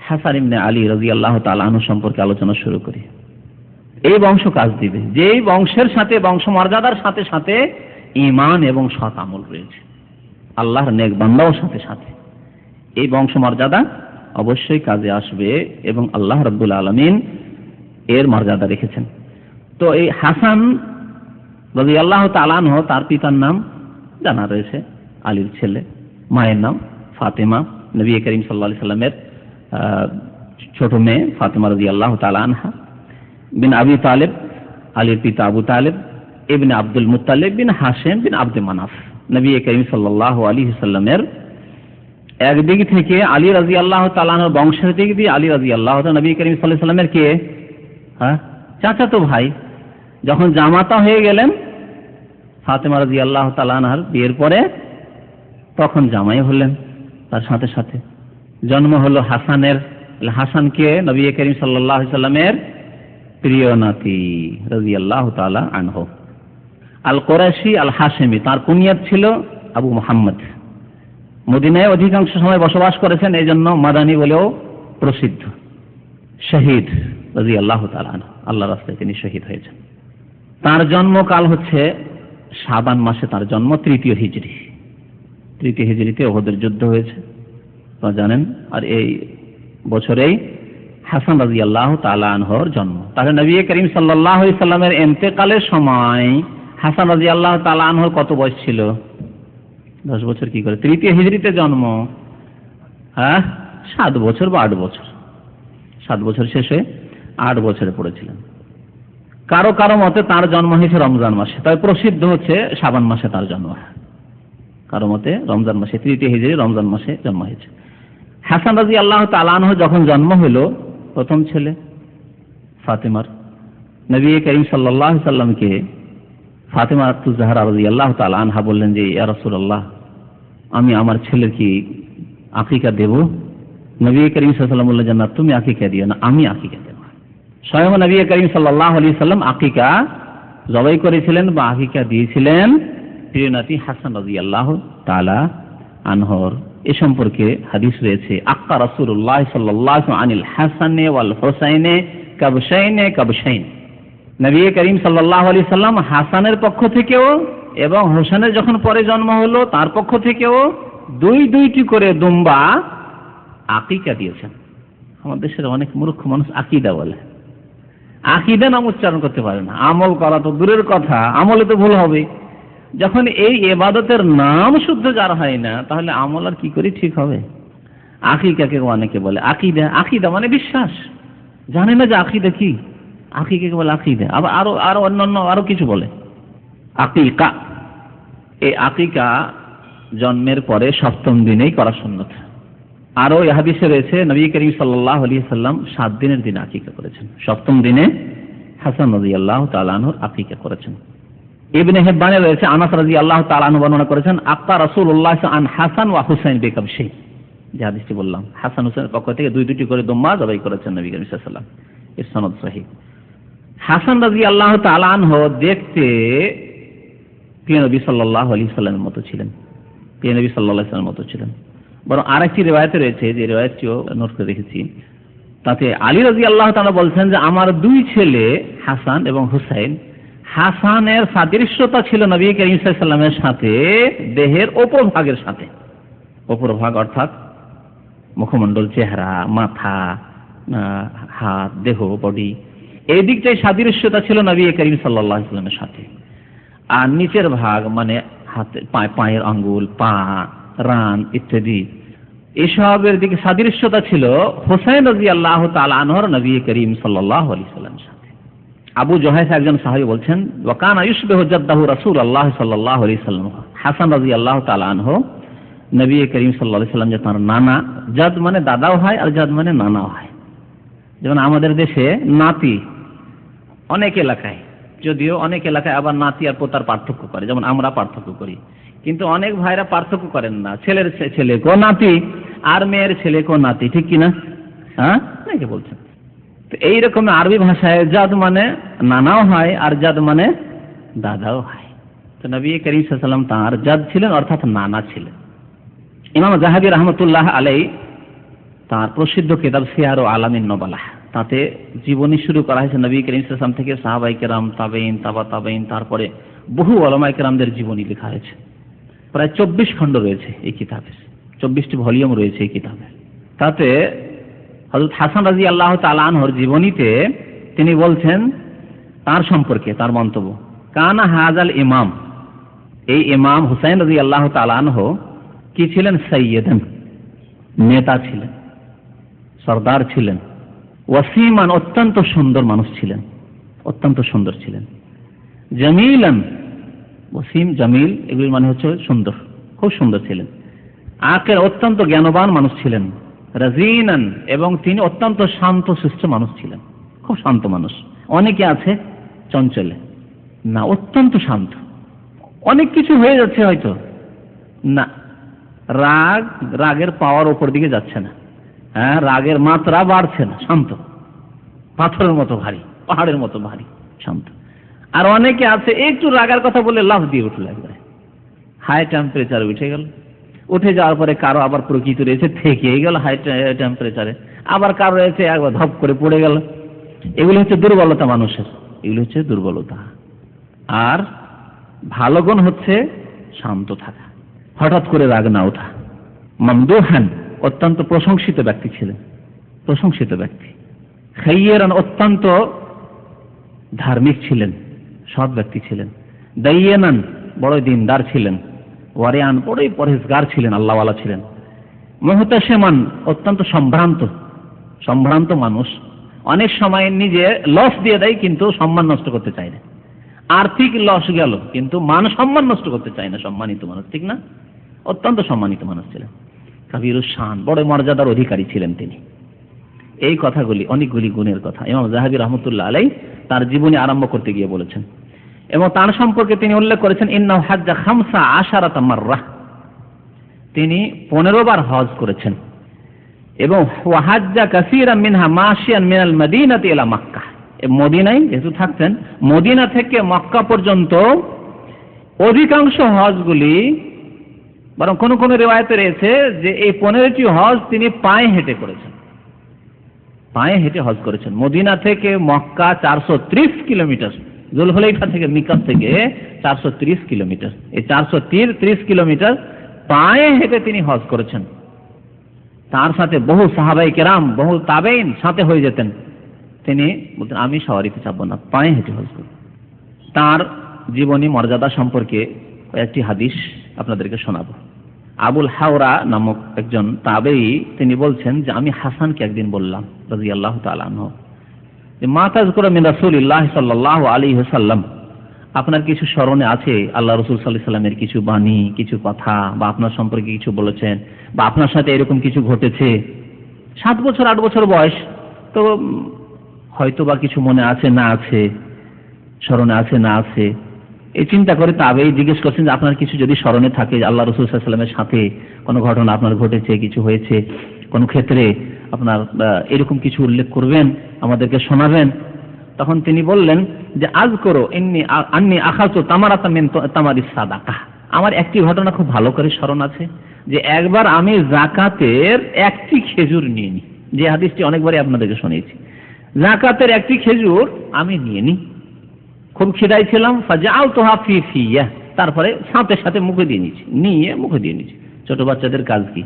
হাসান ইবনে আলী রাদিয়াল্লাহু তাআলা আনহু সম্পর্কে আলোচনা শুরু করি। এই বংশ কাজ দিবে যেই বংশের সাথে, বংশ মর্যাদার সাথে সাথে ঈমান এবং সৎ আমল রয়েছে, আল্লাহর নেক বান্দাও সাথে সাথে, এই বংশ মর্যাদা অবশ্যই কাজে আসবে এবং আল্লাহ রাব্বুল আলামিন এর মর্যাদা রেখেছেন। তো এই হাসান রাদিয়াল্লাহু তাআলা আনহু, তার পিতার নাম জানা রয়েছে, আলীর ছেলে, মায়ের নাম ফাতেমা, নবী করিম সাল্লাল্লাহু আলাইহি সাল্লামের ছোট মেয়ে ফাতেমা রাদিয়াল্লাহু তাআলা আনহা বিন আবি তালেব, আলীর পিতা আবু তালেব ইবনে আব্দুল মুত্তালিব বিন হাশিম বিন আব্দে মানাফ। নবী করিম সাল্লাল্লাহু আলাইহি সাল্লামের একদিক থেকে আলী রাদিয়াল্লাহু তাআলা আনহুর বংশের দিক দিয়ে আলী রাদিয়াল্লাহু তাআলা নবী করিম সাল্লাল্লাহু আলাইহি সাল্লামের কে চাচাতো ভাই। যখন জামাতা হয়ে গেলেন ফাতেমা রাদিয়াল্লাহু তাআলা আনহার বিয়ের পরে, তখন জামাই হলেন তার সাথে সাথে। জন্ম হলো হাসানের। হাসানকে নবী করিম সাল্লাল্লাহু আলাইহি সাল্লামের প্রিয় নাতি রাদিয়াল্লাহু তাআলা আনহু। আল কুরাইশি আল হাশিমি, তার কুনিয়াত ছিল আবু মুহাম্মদ। মদিনায় অধিকাংশ সময় বসবাস করেছেন, এই জন্য মাদানী বলেও প্রসিদ্ধ। শহীদ রাদিয়াল্লাহু তাআলা আনহু, আল্লাহর রাস্তায় তিনি শহীদ হয়েছেন। তার জন্মকাল হচ্ছে শাবান মাসে, তার জন্ম তৃতীয় হিজরি। তৃতীয় হিজরিতে উহুদের যুদ্ধ হয়েছে আপনারা জানেন, আর এই বছরেই হাসান রাদিয়াল্লাহু তাআলা আনহুর জন্ম। তাহলে নবী করিম সাল্লাল্লাহু আলাইহি সাল্লামের ইন্তেকালের সময় হাসান রাদিয়াল্লাহু তাআলা আনহুর কত বয়স ছিল? 10 বছর। কি করে? তৃতীয় হিজরিতে জন্ম, 7 বছর বা 8 বছর। 7 বছর শেষে 8 বছরে পড়েছিলেন। কারো কারো মতে তার জন্ম হয়েছে রমজান মাসে, তবে প্রসিদ্ধ হচ্ছে শাবান মাসে তার জন্ম। কারো মতে রমজান মাসে, তৃতীয় হিজরি রমজান মাসে জন্ম হয়েছে। হাসান রাদিয়াল্লাহু তাআলা আনহু যখন জন্ম হলো, প্রথম ছেলে ফাতেমার, নবী করিম সাল্লাল্লাহু আলাইহি সাল্লামকে ফাতেমা আত-জাহরা রাদিয়াল্লাহু তাআলা আনহা বললেন যে, ইয়া রাসূলুল্লাহ, আমি আমার ছেলের কি আকিকা দেব? নবী করিম সাল্লাল্লাহু আলাইহি সাল্লাম বললেন যে, না, তুমি আকিকা দিও না, আমি আকিকা দেব। স্বয়ং নবী করিম সাল্লাল্লাহু আলাইহি সাল্লাম আকিকা জবাই করেছিলেন বা আকিকা দিয়েছিলেন প্রিয় নাতি হাসান রাদিয়াল্লাহু তাআলা আনহুর। এ সম্পর্কে হাদিস রয়েছে, আক্কা রাসূলুল্লাহ সাল্লাল্লাহু আলাইহি আনিল হাসানে ওয়াল হুসাইনে কাবশাইনে কাবশাইন। নবী করিম সাল্লাল্লাহু আলাইহি সাল্লাম হাসানের পক্ষ থেকেও এবং হোসেনের যখন পরে জন্ম হলো তার পক্ষ থেকেও 2টি করে দুম্বা আকিকা দিয়েছেন। আমাদের দেশের অনেক মূর্খ মানুষ আকিদা বলে, আকিদা নাম উচ্চারণ করতে পারে না। আমল করা তো দূরের কথা, আমলে তো ভুল হবে। যখন এই ইবাদতের নাম শুদ্ধ যার হয় না, তাহলে আমল আর কি করে ঠিক হবে? আকিকাকে অনেকে বলে আকিদা। আকিদা মানে বিশ্বাস, জানে না যে আকিদা কি। আকিকাকে বলে আকিদা। আবার আরো অন্যান্য আরো কিছু বলে আকিকা। এই আকিকা জন্মের পরে 7ম দিনেই করা সুন্নত। আরো এই হাদিসে রয়েছে নবী করিম সাল্লাল্লাহু আলাইহি সাল্লাম 7 দিনের দিনে আকিকা করেছেন। 7ম দিনে হাসান রাদিয়াল্লাহু তাআলা আনহুর আকিকা করেছেন। ইবনে হিব্বানে রয়েছে, আনাস রাদিয়াল্লাহু তাআলা আনহু বর্ণনা করেছেন, আক্কা রাসূলুল্লাহ আন হাসান ওয়া হুসাইন বিকাবশাইন। যে হাদিসটি বললাম, হাসান হুসাইনের পক্ষ থেকে 2টি করে দুম্বা জবাই করেছেন নবী করিম সাল্লাল্লাহু আলাইহি ওয়াসাল্লাম। এর সনদ সহিহ। হাসান রাদিয়াল্লাহু তাআলা আনহু দেখতে প্রিয় নবী সাল্লাল্লাহু আলাইহি সাল্লামের মতো ছিলেন, প্রিয় নবী সাল্লাল্লাহু আলাইহি সাল্লামের মতো ছিলেন। বরং আরেকটি রিওয়ায়েতে রয়েছে, যে রিওয়ায়েতটিও নোট করে রেখেছি, তাতে আলী রাদিয়াল্লাহু তাআলা বলছেন যে আমার 2 ছেলে হাসান এবং হুসাইন, হাসানের সাদৃশ্যতা ছিল নবী করিম সাল্লাল্লাহু আলাইহি সাল্লামের সাথে দেহের অপর ভাগের সাথে। অপর ভাগ অর্থাৎ মুখমণ্ডল, চেহারা, মাথা, হাত, দেহ, বডি, এই দিকটাই সাদৃশ্যতা ছিল নবী করিম সাল্লাল্লাহু আলাইহি সাল্লামের সাথে। আর নিচের ভাগ মানে হাতে, পায়ের আঙ্গুল, পা, রান ইত্যাদি, এসবের দিকে সাদৃশ্যতা ছিল হুসাইন রাদিয়াল্লাহু তাআলা আনহুর নবী করিম সাল্লাল্লাহু আলাইহি সাল্লামের সাথে। আবু জুহাইফ একজন সাহাবী বলছেন, ওয়া কানা ইউশবিহু জাদ্দাহু রাসূলুল্লাহ সাল্লাল্লাহু আলাইহি সাল্লাম। হাসান রাদিয়াল্লাহু তাআলা আনহু নবী করিম সাল্লাল্লাহু আলাইহি সাল্লাম যে তার নানা, জাদ মানে দাদাও হয় আর জাদ মানে নানাও হয়। যেমন আমাদের দেশে নাতি অনেক এলাকায়, যদিও অনেক এলাকায় আবার নাতি আর পোতার পার্থক্য করে, যেমন আমরা পার্থক্য করি, কিন্তু অনেক ভাইরা পার্থক্য করেন না। ছেলের ছেলে গো নাতি, আর মেয়ের ছেলেকেও নাতি, ঠিক কিনা? হ্যাঁ, নাকি বলছেন? তো এইরকম আরবি ভাষায় জাদ মানে নানাও হয় আর জাদ মানে দাদাও হয়। তো নবী করিম সাল্লাল্লাহু আলাইহি ওয়াসাল্লাম তাঁর জাদ ছিলেন, অর্থাৎ নানা ছিলেন। ইমাম যাহাবী রাহমাতুল্লাহ আলাইহি তাঁর প্রসিদ্ধ কিতাব সিয়ার ও আলামিন নবালাহ, তাতে জীবনী শুরু করা হয়েছে নবী করিম সাল্লাল্লাহু আলাইহি ওয়াসাল্লাম থেকে সাহাবায়ে কেরাম, তাবেঈন, তাবা তাবেঈন, তারপরে বহু উলামায়ে কেরামদের জীবনী লেখা হয়েছে। প্রায় 24 খণ্ড রয়েছে এই কিতাবে, 24টি ভলিউম রয়েছে এই কিতাবে। তাতে হযরত হাসান রাদিয়াল্লাহু তাআলা আনহুর জীবনীতে তিনি বলছেন তার সম্পর্কে, তার মন্তব্য, কানা হাযাল ইমাম, এই ইমাম হুসাইন রাদিয়াল্লাহু তাআলা আনহু কি ছিলেন? সাইয়্যিদান, নেতা ছিলেন, সরদার ছিলেন, ওয়াসিমান, অত্যন্ত সুন্দর মানুষ ছিলেন, অত্যন্ত সুন্দর ছিলেন, জামিলান, ওয়াসিম জামিল এগুলির মানে হচ্ছে সুন্দর, খুব সুন্দর ছিলেন, আকেল, অত্যন্ত জ্ঞানবান মানুষ ছিলেন, রাজিনান, এবং তিনি অত্যন্ত শান্ত শিষ্ট মানুষ ছিলেন, খুব শান্ত মানুষ। অনেকে আছে চঞ্চলে, না অত্যন্ত শান্ত, অনেক কিছু হয়ে যাচ্ছে হয়তো, না রাগের পাওয়ার উপর দিকে যাচ্ছে না, হ্যাঁ, রাগের মাত্রা বাড়ছে না, শান্ত, পাথরের মতো ভারী, পাহাড়ের মতো ভারী, শান্ত। আর অনেকে আছে একটু রাগার কথা বলে লাফ দিয়ে উঠলো, একবারে হাই টেম্পারেচার উঠে গেল, উঠে যাওয়ার পরে কারো আবার প্রকৃতি রয়েছে থেকেই গেল হাই টেম্পারেচারে, আবার কারো রয়েছে একবার ধপ করে পড়ে গেল। এগুলো হচ্ছে দুর্বলতা মানুষের, এগুলো হচ্ছে দুর্বলতা। আর ভালো গুণ হচ্ছে শান্ত থাকা, হঠাৎ করে রাগ না ওঠা। মামদুহান, অত্যন্ত প্রশংসিত ব্যক্তি ছিলেন, প্রশংসিত ব্যক্তি। খাইয়ারান, অত্যন্ত ধার্মিক ছিলেন, সৎ ব্যক্তি ছিলেন। দাইয়ানান, বড় দিনদার ছিলেন। ওয়ারিয়ান, বড়ই পরহেজগার ছিলেন, আল্লাহওয়ালা ছিলেন। মুহতাশিমান, অত্যন্ত সম্ভ্রান্ত মানুষ, অনেক সময় নিজে লস দিয়ে দেয় কিন্তু সম্মান নষ্ট করতে চায় না, আর্থিক লস গেল কিন্তু মান সম্মান নষ্ট করতে চায় না, সম্মানিত মানুষ, ঠিক না? অত্যন্ত সম্মানিত মানুষ ছিলেন। কাবীরুস শান, বড় মর্যাদার অধিকারী ছিলেন তিনি। এই কথাগুলি অনেকগুলি গুণের কথা ইমাম যাহাবী রাহমাতুল্লাহ আলাইহি তার জীবনী আরম্ভ করতে গিয়ে বলেছেন, এবং তার সম্পর্কে তিনি উল্লেখ করেছেন ইন্নাহু হাজ্জা 15 মাররা, তিনি 15 বার হজ করেছেন, এবং ওয়া হাজ্জা কাসীরাম মিনহা মাশিয়ান মিনাল মদিনাতি ইলা মক্কা, মদিনায় যেহেতু থাকতেন, মদিনা থেকে মক্কা পর্যন্ত অধিকাংশ হজগুলি, বরং কোন কোন রিওয়ায়েতে রয়েছে যে এই 15টি হজ তিনি পায়ে হেঁটে করেছেন, পায়ে হেঁটে হজ করেছেন। মদিনা থেকে মক্কা 430 কিলোমিটার, জুলহুলাইফা থেকে মিকাত থেকে 430 কিলোমিটার, এই 430 কিলোমিটার পায়ে হেঁটে তিনি হজ করেছেন। তার সাথে বহু সাহাবায়ে কেরাম, বহু তাবেঈন সাথে হয়ে যেতেন। তিনি বলতেন আমি সওয়ারিতে চাপবো না, পায়ে হেঁটে হজ করব। তার জীবনী মর্যাদা সম্পর্কে কয়েকটি হাদিস আপনাদেরকে শোনাবো। আবুল হাওরা নামক একজন তাবেঈ তিনি বলছেন যে আমি হাসানকে একদিন বললাম রাদিয়াল্লাহু তাআলা আনহু, যে মা তাযকুরু মিন রাসূলিল্লাহ সাল্লাল্লাহু আলাইহি ওয়াসাল্লাম, আপনার কিছু স্মরণে আছে আল্লাহ রাসূল সাল্লাল্লাহু আলাইহি ওয়াসাল্লামের কিছু বাণী, কিছু কথা, বা আপনার সম্পর্কে কিছু বলেছেন, বা আপনার সাথে এরকম কিছু ঘটেছে? 7 বছর 8 বছর বয়স, তো হয়তো বা কিছু মনে আছে না আছে, স্মরণে আছে না আছে, এই চিন্তা করে তাবেঈ জিজ্ঞেস করছেন যে আপনার কিছু যদি স্মরণে থাকে, আল্লাহ রাসূল সাল্লাল্লাহু আলাইহি ওয়াসাল্লামের সাথে কোনো ঘটনা আপনার ঘটেছে, কিছু হয়েছে, কোন ক্ষেত্রে আপনার এরকম কিছু উল্লেখ করবেন, আমাদেরকে শোনাবেন। তখন তিনি বললেন যে আযকুরু আন্নী আখাযতু তামারাতাম মিন তামারিস সাদাকাহ, আমার একটি ঘটনা খুব ভালো করে স্মরণ আছে, যে একবার আমি যাকাতের একটি খেজুর নিয়ে নিই, যে হাদিসটি অনেকবারই আপনাদেরকে শুনিয়েছি। যাকাতের একটি খেজুর আমি নিয়ে নিই, খুব খিদায় ছিলাম, ফাজআলতুহা ফি ফিয়া, তারপরে সাথে সাথে মুখে দিয়ে নিয়েছি, নিয়ে মুখে দিয়ে নিয়েছি। ছোট বাচ্চাদের কাজ কি,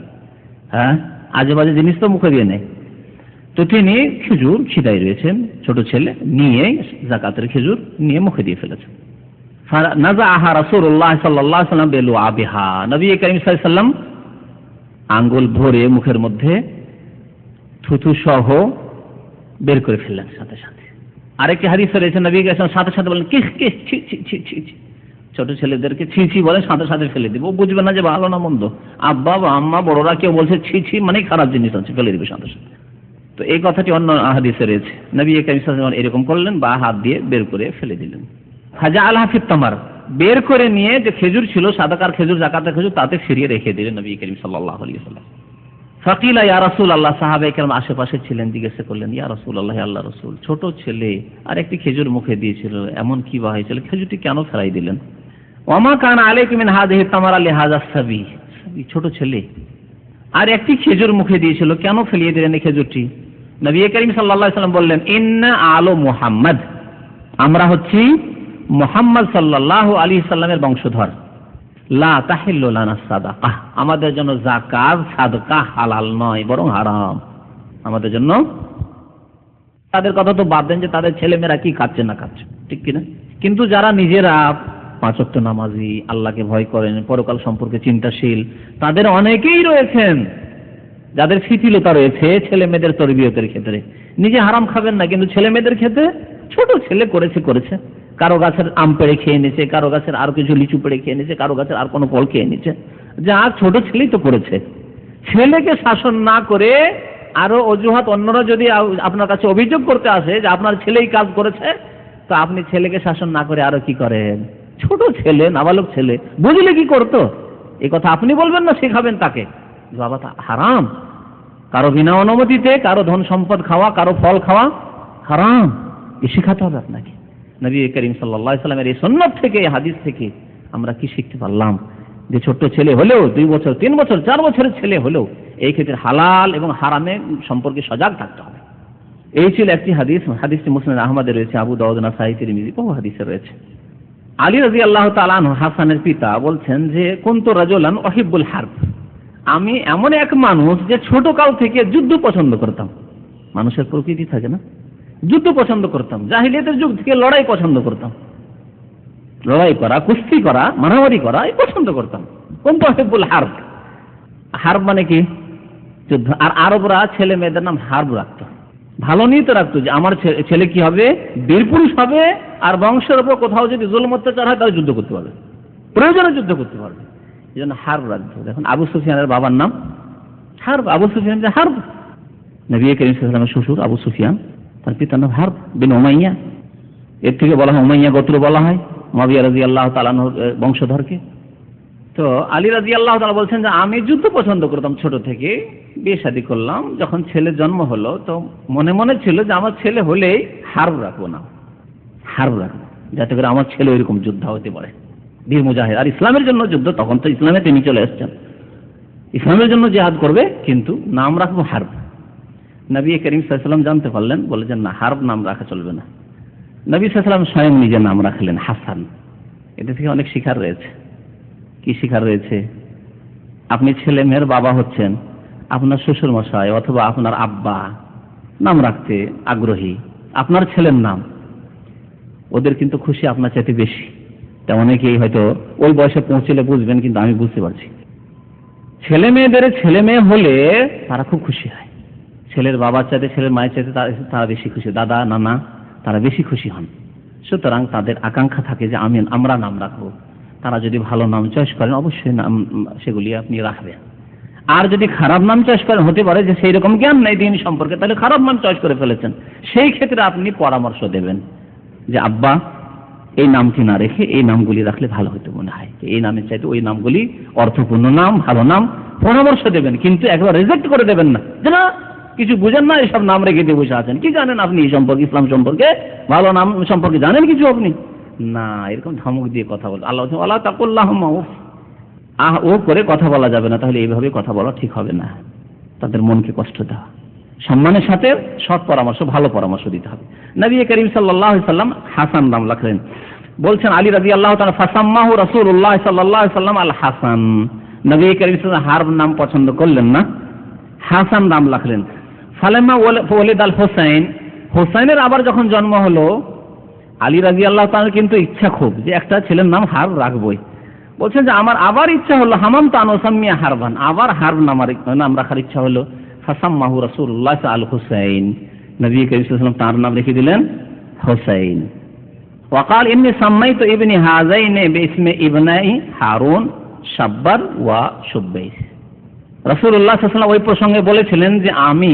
হ্যাঁ, আজে বাজে জিনিস তো মুখে দিয়ে নেয়। তো তিনি খেজুর খিদায় রয়েছেন, ছোট ছেলে, নিয়ে যাকাতের খেজুর নিয়ে মুখে দিয়ে ফেলেছেন। নাযাআহা রাসূলুল্লাহ সাল্লাল্লাহু আলাইহি ওয়াসাল্লাম বিলুআবিহা, নবী করিম সাল্লাল্লাহু আলাইহি ওয়াসাল্লাম আঙ্গুল ভরে মুখের মধ্যে থুথু সহ বের করে ফেললেন সাথে সাথে। আরেকটি হাদিসে রয়েছে নবী করিম সাথে সাথে বলেন কিস কিস, ছি ছি ছি ছি ছি, ছোট ছেলেদেরকে ছি ছি বলে সাথে সাথে ফেলে দিব, বুঝবে না যে ভালো না মন্দ, আব্বা বা আম্মা বড়রা কেউ বলছে ছি ছি মানে খারাপ জিনিস আছে, ফেলে দিবে সাথে সাথে। তো এই কথাটি অন্য হাদিসে রয়েছে, নবী করিম সাল্লাল্লাহু আলাইহি ওয়াসাল্লাম এরকম করলেন, বা হাত দিয়ে বের করে ফেলে দিলেন। ফাজআলহা ফিত তামার, বের করে নিয়ে যে খেজুর ছিল, সাদাকার খেজুর, যাকাতের খেজুর, তাতে ফিরিয়ে রেখে দিলেন নবী করিম সাল্লাল্লাহু আলাইহি ওয়াসাল্লাম। ফাকিলা ইয়া রাসূলুল্লাহ, সাহাবায়ে কেরাম আশেপাশে ছিলেন, জিজ্ঞাসা করলেন, ইয়া রাসূলুল্লাহ, আল্লাহ রাসূল, ছোট ছেলে আর একটি খেজুর মুখে দিয়েছিল, এমন কি বা হয়েছিল, খেজুরটি কেন ফেলাই দিলেন? ওয়ামা কানা আলাইকুম মিন হাযিহি তামারা লিহাযা সাবী, ছোট ছেলে আর একটি খেজুর মুখে দিয়েছিল, কেন ফেলিয়ে দিলেন এই খেজুরটি? নবী করিম সাল্লাল্লাহু আলাইহি ওয়াসাল্লাম বললেন, ইন্না আলু মুহাম্মদ, আমরা হচ্ছি মুহাম্মদ সাল্লাল্লাহু আলাইহি সাল্লামের বংশধর। লা তাহিল্লু লানা সাদাকাহ, আমাদের জন্য যাকাত সাদকা হালাল নয়, বরং হারাম আমাদের জন্য। তাদের কথা তো বাদ দেন যে তাদের ছেলেমেয়েরা কি খাচ্ছে না খাচ্ছে, ঠিক কিনা? কিন্তু যারা নিজেরা পাঁচ ওয়াক্ত নামাজি, আল্লাহকে ভয় করেন, পরকাল সম্পর্কে চিন্তাশীল, তাদের অনেকেই রয়েছেন যাদের শিথিলতা রয়েছে ছেলে মেয়েদের তরবিয়তের ক্ষেত্রে। নিজে হারাম খাবেন না, কিন্তু ছেলে মেয়েদের ক্ষেত্রে ছোট ছেলে করেছে, কারো গাছের আম পেড়ে খেয়ে নিচ্ছে, কারো গাছের আর কিছু লিচু পেড়ে খেয়ে নিচ্ছে, কারো গাছের আর কোনো ফল খেয়ে নিচ্ছে, যা ছোট ছেলেই তো করেছে। ছেলেকে শাসন না করে আরো অজুহাত অন্যরা যদি আপনার কাছে অভিযোগ করতে আসে যে আপনার ছেলেই কাজ করেছে, তো আপনি ছেলেকে শাসন না করে আরো কি করেন? ছোট ছেলে, নাবালক ছেলে, বুঝলে কি করতো, এই কথা আপনি বলবেন না, শেখাবেন তাকে। বাবা তা হারাম, কারো বিনা অনুমতিতে কারো ধন সম্পদ খাওয়া, কারো ফল খাওয়া হারাম, এ শেখাতে হবে আপনাকে। নবী করিম সাল্লাল্লাহু আলাইহি ওয়াসাল্লামের এই সুন্নাত থেকে, এই হাদিস থেকে আমরা কি শিখতে পারলাম? যে ছোট্ট ছেলে হলেও, 2 বছর 3 বছর 4 বছরের ছেলে হলেও এই ক্ষেত্রে হালাল এবং হারামে সম্পর্কে সজাগ থাকতে হবে। এই ছিল একটি হাদিস। হাদিসটি মুসনাদ আহমদে রয়েছে, আবু দাউদ, নাসাঈ, তিরমিজি বহু হাদিসে রয়েছে। আলী রাদিয়াল্লাহু তাআলা আনহু, হাসানের পিতা, বলছেন যে কুনতু রাজুলান উহিব্বুল হারব, আমি এমন এক মানুষ যে ছোট কাল থেকে যুদ্ধ পছন্দ করতাম। মানুষের প্রকৃতি থাকে না, যুদ্ধ পছন্দ করতাম, জাহিলিয়াতের যুগ থেকে লড়াই পছন্দ করতাম, লড়াই করা, কুস্তি করা, মারামারি করা এই পছন্দ করতাম। কুনতু উহিব্বুল হারব, হারব মানে কি? যুদ্ধ। আর আরবরা ছেলে মেয়েদের নাম হারব রাখতো, ভালো নিয়ে তো রাখতো যে আমার ছেলে কি হবে, বীর পুরুষ হবে, আর বংশের উপর কোথাও যদি জুলুম অত্যাচার হয় তাহলে যুদ্ধ করতে পারবে, প্রয়োজনে যুদ্ধ করতে পারবে, এই জন্য হারব রাখতো। দেখুন আবু সুফিয়ানের বাবার নাম হারব, আবু সুফিয়ান যে হারব, নবী করিম সাল্লাল্লাহু আলাইহি ওয়াসাল্লামের শ্বশুর আবু সুফিয়ান, তার পিতার নাম হারব বিন উমাইয়া, এর থেকে বলা হয় উমাইয়া গোত্র বলা হয় মুআবিয়া রাদিয়াল্লাহু তাআলা আনহুর বংশধরকে। তো আলী রাদিয়াল্লাহু তাআলা বলছেন যে আমি যুদ্ধ পছন্দ করতাম ছোট থেকে, বিয়ে শাদী করলাম, যখন ছেলের জন্ম হলো তো মনে মনে ছিল যে আমার ছেলে হলেই হারব রাখবো, না হারব রাখবো, যাতে করে আমার ছেলে এরকম যোদ্ধা হতে পারে, বীর মুজাহিদ। আর ইসলামের জন্য যুদ্ধ, তখন তো ইসলামে তিনি চলে এসেছেন, ইসলামের জন্য জিহাদ করবে, কিন্তু নাম রাখবো হারব। নবী করিম সাল্লাল্লাহু আলাইহি ওয়াসাল্লাম জানতে পারলেন, বলেছেন না, হারব নাম রাখা চলবে না। নবী সাল্লাল্লাহু আলাইহি ওয়াসাল্লাম স্বয়ং নিজের নাম রাখলেন হাসান। এটা থেকে অনেক শিক্ষার রয়েছে। কি শিক্ষার রয়েছে? আপনি ছেলে মেয়ের বাবা হচ্ছেন, আপনার শ্বশুর মশাই অথবা আপনার আব্বা নাম রাখতে আগ্রহী, আপনার ছেলের নাম, ওদের কিন্তু খুশি আপনার চাইতে বেশি। তা অনেকেই হয়তো ওই বয়সে পৌঁছলে বুঝবেন, কিন্তু আমি বুঝতে পারছি ছেলে মেয়েদের ছেলে মেয়ে হলে তারা খুব খুশি হয়, ছেলের বাবার চাইতে ছেলের মায়ের চাইতে তারা বেশি খুশি, দাদা নানা তারা বেশি খুশি হন। সুতরাং তাদের আকাঙ্ক্ষা থাকে যে আমরা নাম রাখবো। তারা যদি ভালো নাম চয়েস করেন অবশ্যই নাম সেগুলি আপনি রাখবেন। আর যদি খারাপ নাম চয়েস করেন, হতে পারে যে সেই রকম জ্ঞান নেই দিন সম্পর্কে, তাহলে খারাপ নাম চয়েস করে ফেলেছেন, সেই ক্ষেত্রে আপনি পরামর্শ দেবেন যে আব্বা এই নামটি না রেখে এই নামগুলি রাখলে ভালো হতো মনে হয়, এই নামের চাইতে ওই নামগুলি অর্থপূর্ণ নাম, ভালো নাম, পরামর্শ দেবেন। কিন্তু একবার রিজেক্ট করে দেবেন না যে না কিছু বুঝেন না, এসব নাম রেখে দিয়ে বসে আছেন, কি জানেন আপনি এই সম্পর্কে, ইসলাম সম্পর্কে, ভালো নাম সম্পর্কে জানেন কিছু আপনি? না, এরকম ধমক দিয়ে কথা বল, আল্লাহ তাকুল্লাহুম্মা উফ, ও করে কথা বলা যাবে না, তাহলে এইভাবে কথা বলা ঠিক হবে না। তাদের মনকে কষ্ট দেওয়া, সম্মানের সাথে সৎ পরামর্শ, ভালো পরামর্শ দিতে হবে। নবী করিম সাল্লাল্লাহু আলাইহি ওয়াসাল্লাম হাসান নাম রাখলেন। বলছেন আলী রাদিয়াল্লাহু তাআলা, ফাসাম্মাহু রাসূলুল্লাহ সাল্লাল্লাহু আলাইহি ওয়াসাল্লাম আল হাসান, নবী করিম সাল্লাল্লাহু হারব নাম পছন্দ করলেন না, হাসান নাম রাখলেন। ফালাম্মা ওয়ালিদ আল হুসাইন, হুসাইনের আবার যখন জন্ম হলো, আলী রাদিয়াল্লাহু তাআলা কিন্তু ইচ্ছা খুব যে একটা ছেলের নাম হারব রাখবই। বলছেন যে আমার আবার ইচ্ছা হলো, হামামতু আন উসাম্মিয়া হারবান, আবার হারব নাম রাখার ইচ্ছা হলো। ফাসাম্মাহু রাসূলুল্লাহ আল হুসাইন, নবী করিম সাল্লাল্লাহু আলাইহি ওয়াসাল্লাম তার নাম রেখে দিলেন হুসাইন। ওয়াকাল ইন্নী সাম্মাইতু ইবনি হাযাইনি বিইসমি ইবনাই হারুন শাব্বার ওয়া শুব্বাইস। রাসূলুল্লাহ সাল্লাল্লাহু আলাইহি ওয়াসাল্লাম ওই প্রসঙ্গে বলেছিলেন যে আমি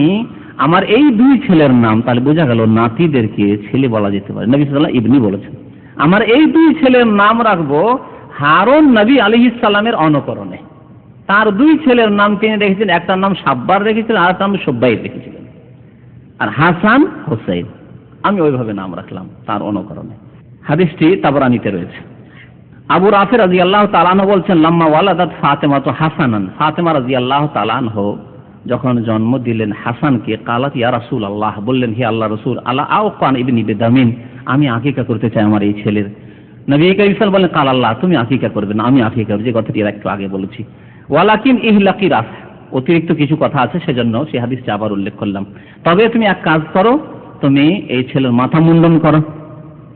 আমার এই দুই ছেলের নাম, তাহলে বোঝা গেল নাতিদেরকে ছেলে বলা যেতে পারে, নবী সাল্লাল্লাহু আলাইহি ওয়াসাল্লাম ইবনি বলেছেন, আমার এই দুই ছেলের নাম রাখবো হারুন নবী আলাইহিস সালামের অনুকরণে। তার দুই ছেলের নাম তিনি রেখেছিলেন, একটার নাম সাব্বার রেখেছিলেন আর একটার নাম সুব্বাইর রেখেছিলেন, আর হাসান হোসেন আমি ওইভাবে নাম রাখলাম তার অনুকরণে। হাদিসটি তাবরানীতে রয়েছে। আবু রাফি রাদিয়াল্লাহু তাআলা আনহু বলছেন, লাম্মা ওয়ালাদাত ফাতেমা তো হাসানান, ফাতেমা রাদিয়াল্লাহু তাআলা আনহু যখন জন্ম দিলেন হাসানকে, কালাত ইয়া রাসূলুল্লাহ, বললেন হে আল্লাহ রাসূল, আলা আওকান ইবনি বিদামিন, আমি আকীকা করতে চাই আমার এই ছেলের। নবী করিম সাল্লাল্লাহু আলাইহি ওয়াসাল্লাম বলেন, কাল আল্লাহ, তুমি আকীকা করবে না, আমি আকীকা করব, যে কথাটি একটু আগে বলেছি। ওয়ালাকিন ইহলাকি রাস, অতিরিক্ত কিছু কথা আছে সেজন্য সেই হাদিসটি আবার উল্লেখ করলাম। তবে তুমি এক কাজ করো, তুমি এই ছেলের মাথা মুন্ডন করো।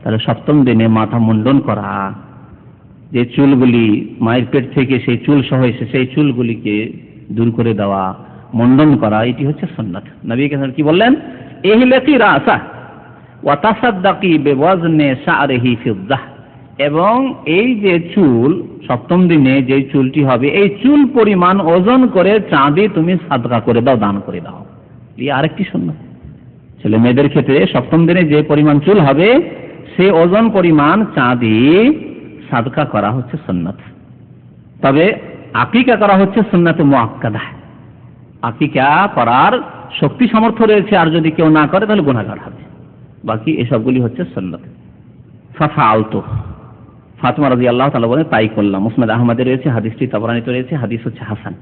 তাহলে সপ্তম দিনে মাথা মুন্ডন করা, যে চুলগুলি মায়ের পেট থেকে সেই চুল সহ এসে সেই চুলগুলিকে দূর করে দেওয়া, মুন্ডন করা, এটি হচ্ছে সুন্নাত। নবী করিম কি বললেন, ইহলাকি রাসা ওয়া তাসাদ্দাকি বিওয়াজনি শা'রিহি ফিদ্দাহ, এবং এই যে চুল সপ্তম দিনে যে চুলটি হবে এই চুল পরিমাণ ওজন করে চাঁদি তুমি সাদকা করে দাও, দান করে দাও। এই আরেকটি সুন্নাত। ছেলে মেয়েদের ক্ষেত্রে সপ্তম দিনে যে পরিমাণ চুল হবে সে ওজন পরিমাণ চাঁদি সাদকা করা হচ্ছে সুন্নাত। তবে আকীকা করা হচ্ছে সুন্নাতে মুআক্কাদা। আকীকা করার শক্তি সামর্থ্য রয়েছে, আর যদি কেউ না করে তাহলে গুনাহগার হবে। বাকি এসবগুলি হচ্ছে সুন্নাত। ফাফাআলতু, ফাতেমা রাদিয়াল্লাহু তাআলা বলেন তাই করলাম। মুসনাদ আহমদে রয়েছে, হাদিসটি তাবরানীতে রয়েছে, হাদিস হচ্ছে হাসান।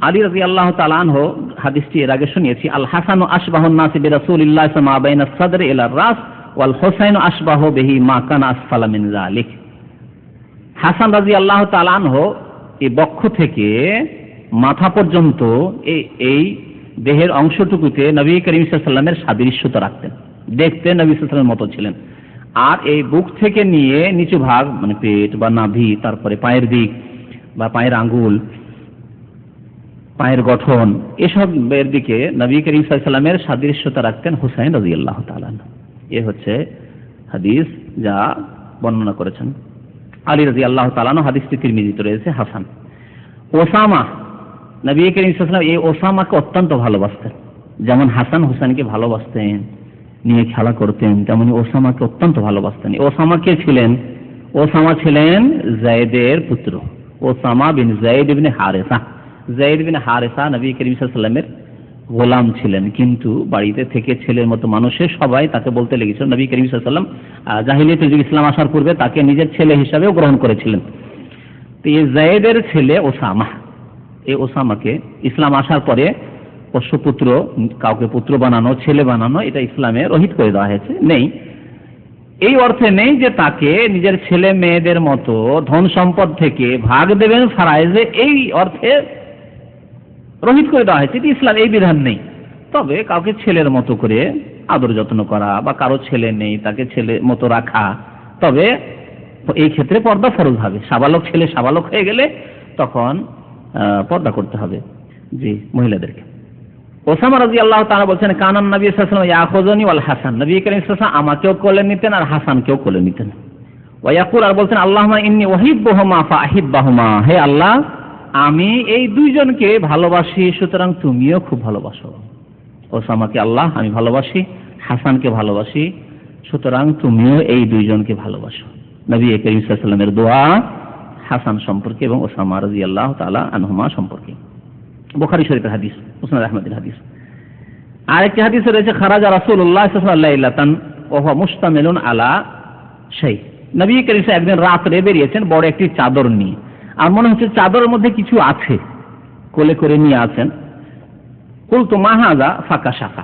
আলী রাদিয়াল্লাহু তাআলা আনহু, হাদিসটি এর আগে শুনিয়েছি, আল হাসানু আশবাহুন নাসি বিরাসূলিল্লাহ মা বাইনা সাদরি ইলা রাস ওয়াল হুসাইনু আশবাহু বিহি মা কানা আসফালা মিন যালিক। হাসান রাদিয়াল্লাহু তাআলা আনহু এই বক্ষ থেকে মাথা পর্যন্ত এই দেহের অংশটুকুতে নবী করিম সাল্লাল্লাহু আলাইহি ওয়াসাল্লামের সাদৃশ্যতা রাখতেন, দেখতে নবী সাল্লাল্লাহু আলাইহি ওয়াসাল্লামের মতো ছিলেন। আর এই বুক থেকে নিয়ে নিচু ভাগ মানে পেট বা নাভি, তারপরে পায়ের দিক বা পায়ের আঙ্গুল, পায়ের গঠন, এসবের দিকে নবী করিম সাল্লাল্লাহু আলাইহি ওয়াসাল্লামের সাদৃশ্যতা রাখতেন হুসাইন রাদিয়াল্লাহু তাআলা। এ হচ্ছে হাদিস যা বর্ণনা করেছেন আলী রাদিয়াল্লাহু তাআলা। হাদিসটি তিরমিজিতে রয়েছে। হাসান, ওসামা, নবী করিম সাল্লাল্লাহু আলাইহি ওয়াসাল্লাম এই ওসামাকে অত্যন্ত ভালোবাসতেন। যেমন হাসান হুসাইনকে ভালোবাসতেন, নিয়ে খেলা করতেন, তেমনি ওসামাকে অত্যন্ত ভালোবাসতেন। ওসামা কে ছিলেন? ওসামা ছিলেন যায়েদের পুত্র, ওসামা বিন যায়েদ ইবনে হারেসা। যায়েদ বিন হারেসা নবী করিম সাল্লাল্লাহু আলাইহি ওয়াসাল্লামের গোলাম ছিলেন, কিন্তু বাড়িতে থেকে ছেলের মতো মানুষের সবাই তাকে বলতে লেগেছিল। নবী করিম সাল্লাল্লাহু আলাইহি ওয়াসাল্লাম জাহিলিয়াতের যুগে ইসলাম আসার পূর্বে তাকে নিজের ছেলে হিসাবেও গ্রহণ করেছিলেন। তো এই যায়েদের ছেলে ওসামা, এই ওসামাকে ইসলাম আসার পরে পোষ্যপুত্র, কাউকে পুত্র বানানো, ছেলে বানানো, এটা ইসলামে রহিত করে দেওয়া হয়েছে, নেই। এই অর্থে নেই যে তাকে নিজের ছেলে মেয়েদের মতো ধন সম্পদ থেকে ভাগ দেবেন ফারায়েজে, এই অর্থে রহিত করে দেওয়া হয়েছে। ইসলাম এই বিধান নেই। তবে কাউকে ছেলের মতো করে আদর যত্ন করা, বা কারো ছেলে নেই তাকে ছেলে মতো রাখা, তবে এই ক্ষেত্রে পর্দা ফরজ হবে। সাবালক ছেলে সাবালক হয়ে গেলে তখন পর্দা করতে হবে জি মহিলাদেরকে। ওসামা রাদিয়াল্লাহু তাআলা বলছেন, কানান নবী সাল্লাল্লাহু আলাইহি ওয়াসাল্লাম ইয়াখুযুনি ওয়াল হাসান, নবী করিম সাল্লাল্লাহু আলাইহি ওয়াসাল্লাম আমাকেও কোলে নিতেন আর হাসানকেও কোলে নিতেন। ওয়া ইয়াকুল, আর বলছেন, আল্লাহুম্মা ইন্নী উহিব্বুহুমা ফাআহিব্বাহুমা, হে আল্লাহ আমি এই দুইজনকে ভালোবাসি, সুতরাং তুমিও খুব ভালোবাসো। ওসামাকে আল্লাহ আমি ভালোবাসি, হাসানকে ভালোবাসি, সুতরাং তুমিও এই দুইজনকে ভালোবাসো। নবী করিম সাল্লাল্লাহু আলাইহি ওয়াসাল্লামের দোয়া হাসান সম্পর্কে এবং ওসামা রাদিয়াল্লাহু তাআলা আনহুমা সম্পর্কে। বুখারী শরীফের হাদিস, মুসনাদ আহমদের হাদিস। আরেকটি হাদিসে রয়েছে, খারাজা রাসূলুল্লাহ সাল্লাল্লাহু আলাইহি ওয়াসাল্লাম ওয়া হুয়া মুশতামিলুন আলা শাই, নবী করিম সাল্লাল্লাহু একদিন রাতে বেরিয়েছেন বড় একটি চাদর নিয়ে, আর মনে হচ্ছে চাদরের মধ্যে কিছু আছে, কোলে করে নিয়ে আছেন। কুলতু মা হাযা ফাকাশাফা,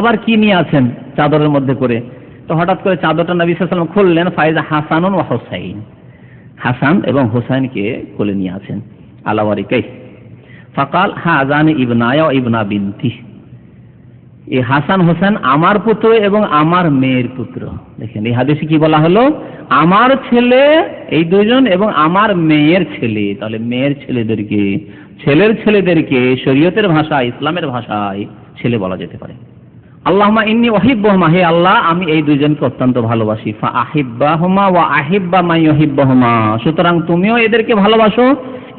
আবার কি নিয়ে আছেন চাদরের মধ্যে করে? তো হঠাৎ করে চাদরটা নবী সাল্লাল্লাহু আলাইহি ওয়াসাল্লাম খুললেন, ফাইজা হাসানুন ওয়া হুসাইন, হাসান এবং হুসাইনকে কোলে নিয়ে আছেন। আলাওয়ারিকাই ফাকাল হাযানি ইবনায়া ওয়া ইবনা বিনতি, এই হাসান হোসেন আমার পুত্র এবং আমার মেয়ের পুত্র। দেখেন এই হাদিসে কি বলা হলো, আমার ছেলে এই দুইজন এবং আমার মেয়ের ছেলে। তাহলে মেয়ের ছেলেদেরকে, ছেলের ছেলেদেরকে শরীয়তের ভাষায়, ইসলামের ভাষায় ছেলে বলা যেতে পারে। আল্লাহুম্মা ইন্নী উহিব্বুহুমা, হে আল্লাহ আমি এই দুইজনকে অত্যন্ত ভালোবাসি। ফা আহিব্বাহুমা ওয়া আহিব্বা মান ইউহিব্বুহুমা, সুতরাং তুমিও এদেরকে ভালোবাসো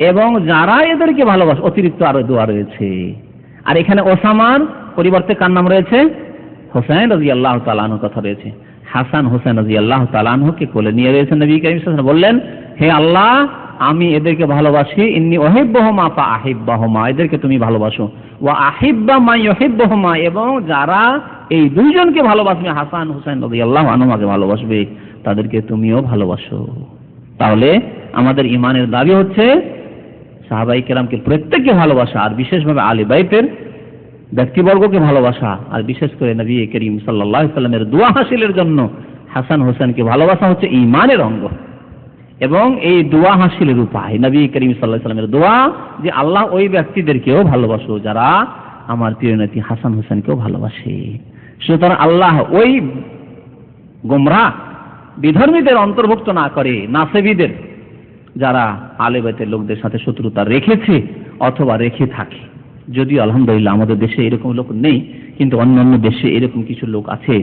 এবং যারা এদেরকে ভালোবাসো। অতিরিক্ত আরো দোয়া রয়েছে। আর এখানে ওসামার পরিবর্তে কার নাম রয়েছে? হোসেন রাদিয়াল্লাহু তাআলা আনহুর কথা রয়েছে। হাসান হোসেন রাদিয়াল্লাহু তাআলা আনহুকে কোলে নিয়ে রয়েছেন নবী করিম সাল্লাল্লাহু আলাইহি ওয়াসাল্লাম। বললেন, হে আল্লাহ আমি এদেরকে ভালোবাসি, ইন্নী উহিব্বুহুমা ফাআহিব্বাহুমা, এদেরকে তুমি ভালোবাসো, ওয়া আহিব্বা মান ইউহিব্বুহুমা, এবং যারা এই দুইজনকে ভালোবাসবে, হাসান হুসাইন রাদিয়াল্লাহু আনহুমাকে ভালোবাসবে, তাদেরকে তুমিও ভালোবাসো। তাহলে আমাদের ঈমানের দাবি হচ্ছে সাহাবায়ে কেরামকে প্রত্যেককে ভালোবাসা, আর বিশেষভাবে আহলে বাইতের ব্যক্তিবর্গকে ভালোবাসা, আর বিশেষ করে নবী করিম সাল্লাল্লাহু আলাইহি সাল্লামের দোয়া হাসিলের জন্য হাসান হোসেনকে ভালোবাসা হচ্ছে ঈমানের অঙ্গ। এবং এই দোয়া হাসিলের উপায় নবী করিম সাল্লাল্লাহু আলাইহি সাল্লামের দোয়া যে আল্লাহ ওই ব্যক্তিদেরকেও ভালোবাসো যারা আমার প্রিয় নাতি হাসান হোসেনকেও ভালোবাসে। সুতরাং আল্লাহ ওই গোমরাহ বিধর্মীদের অন্তর্ভুক্ত না করে নাসেবীদের, যারা আহলে বাইতের লোকদের সাথে শত্রুতা রেখেছে অথবা রেখে থাকে। যদিও আলহামদুলিল্লাহ আমাদের দেশে এরকম লোক নেই, কিন্তু অন্যান্য দেশে এরকম কিছু লোক আছে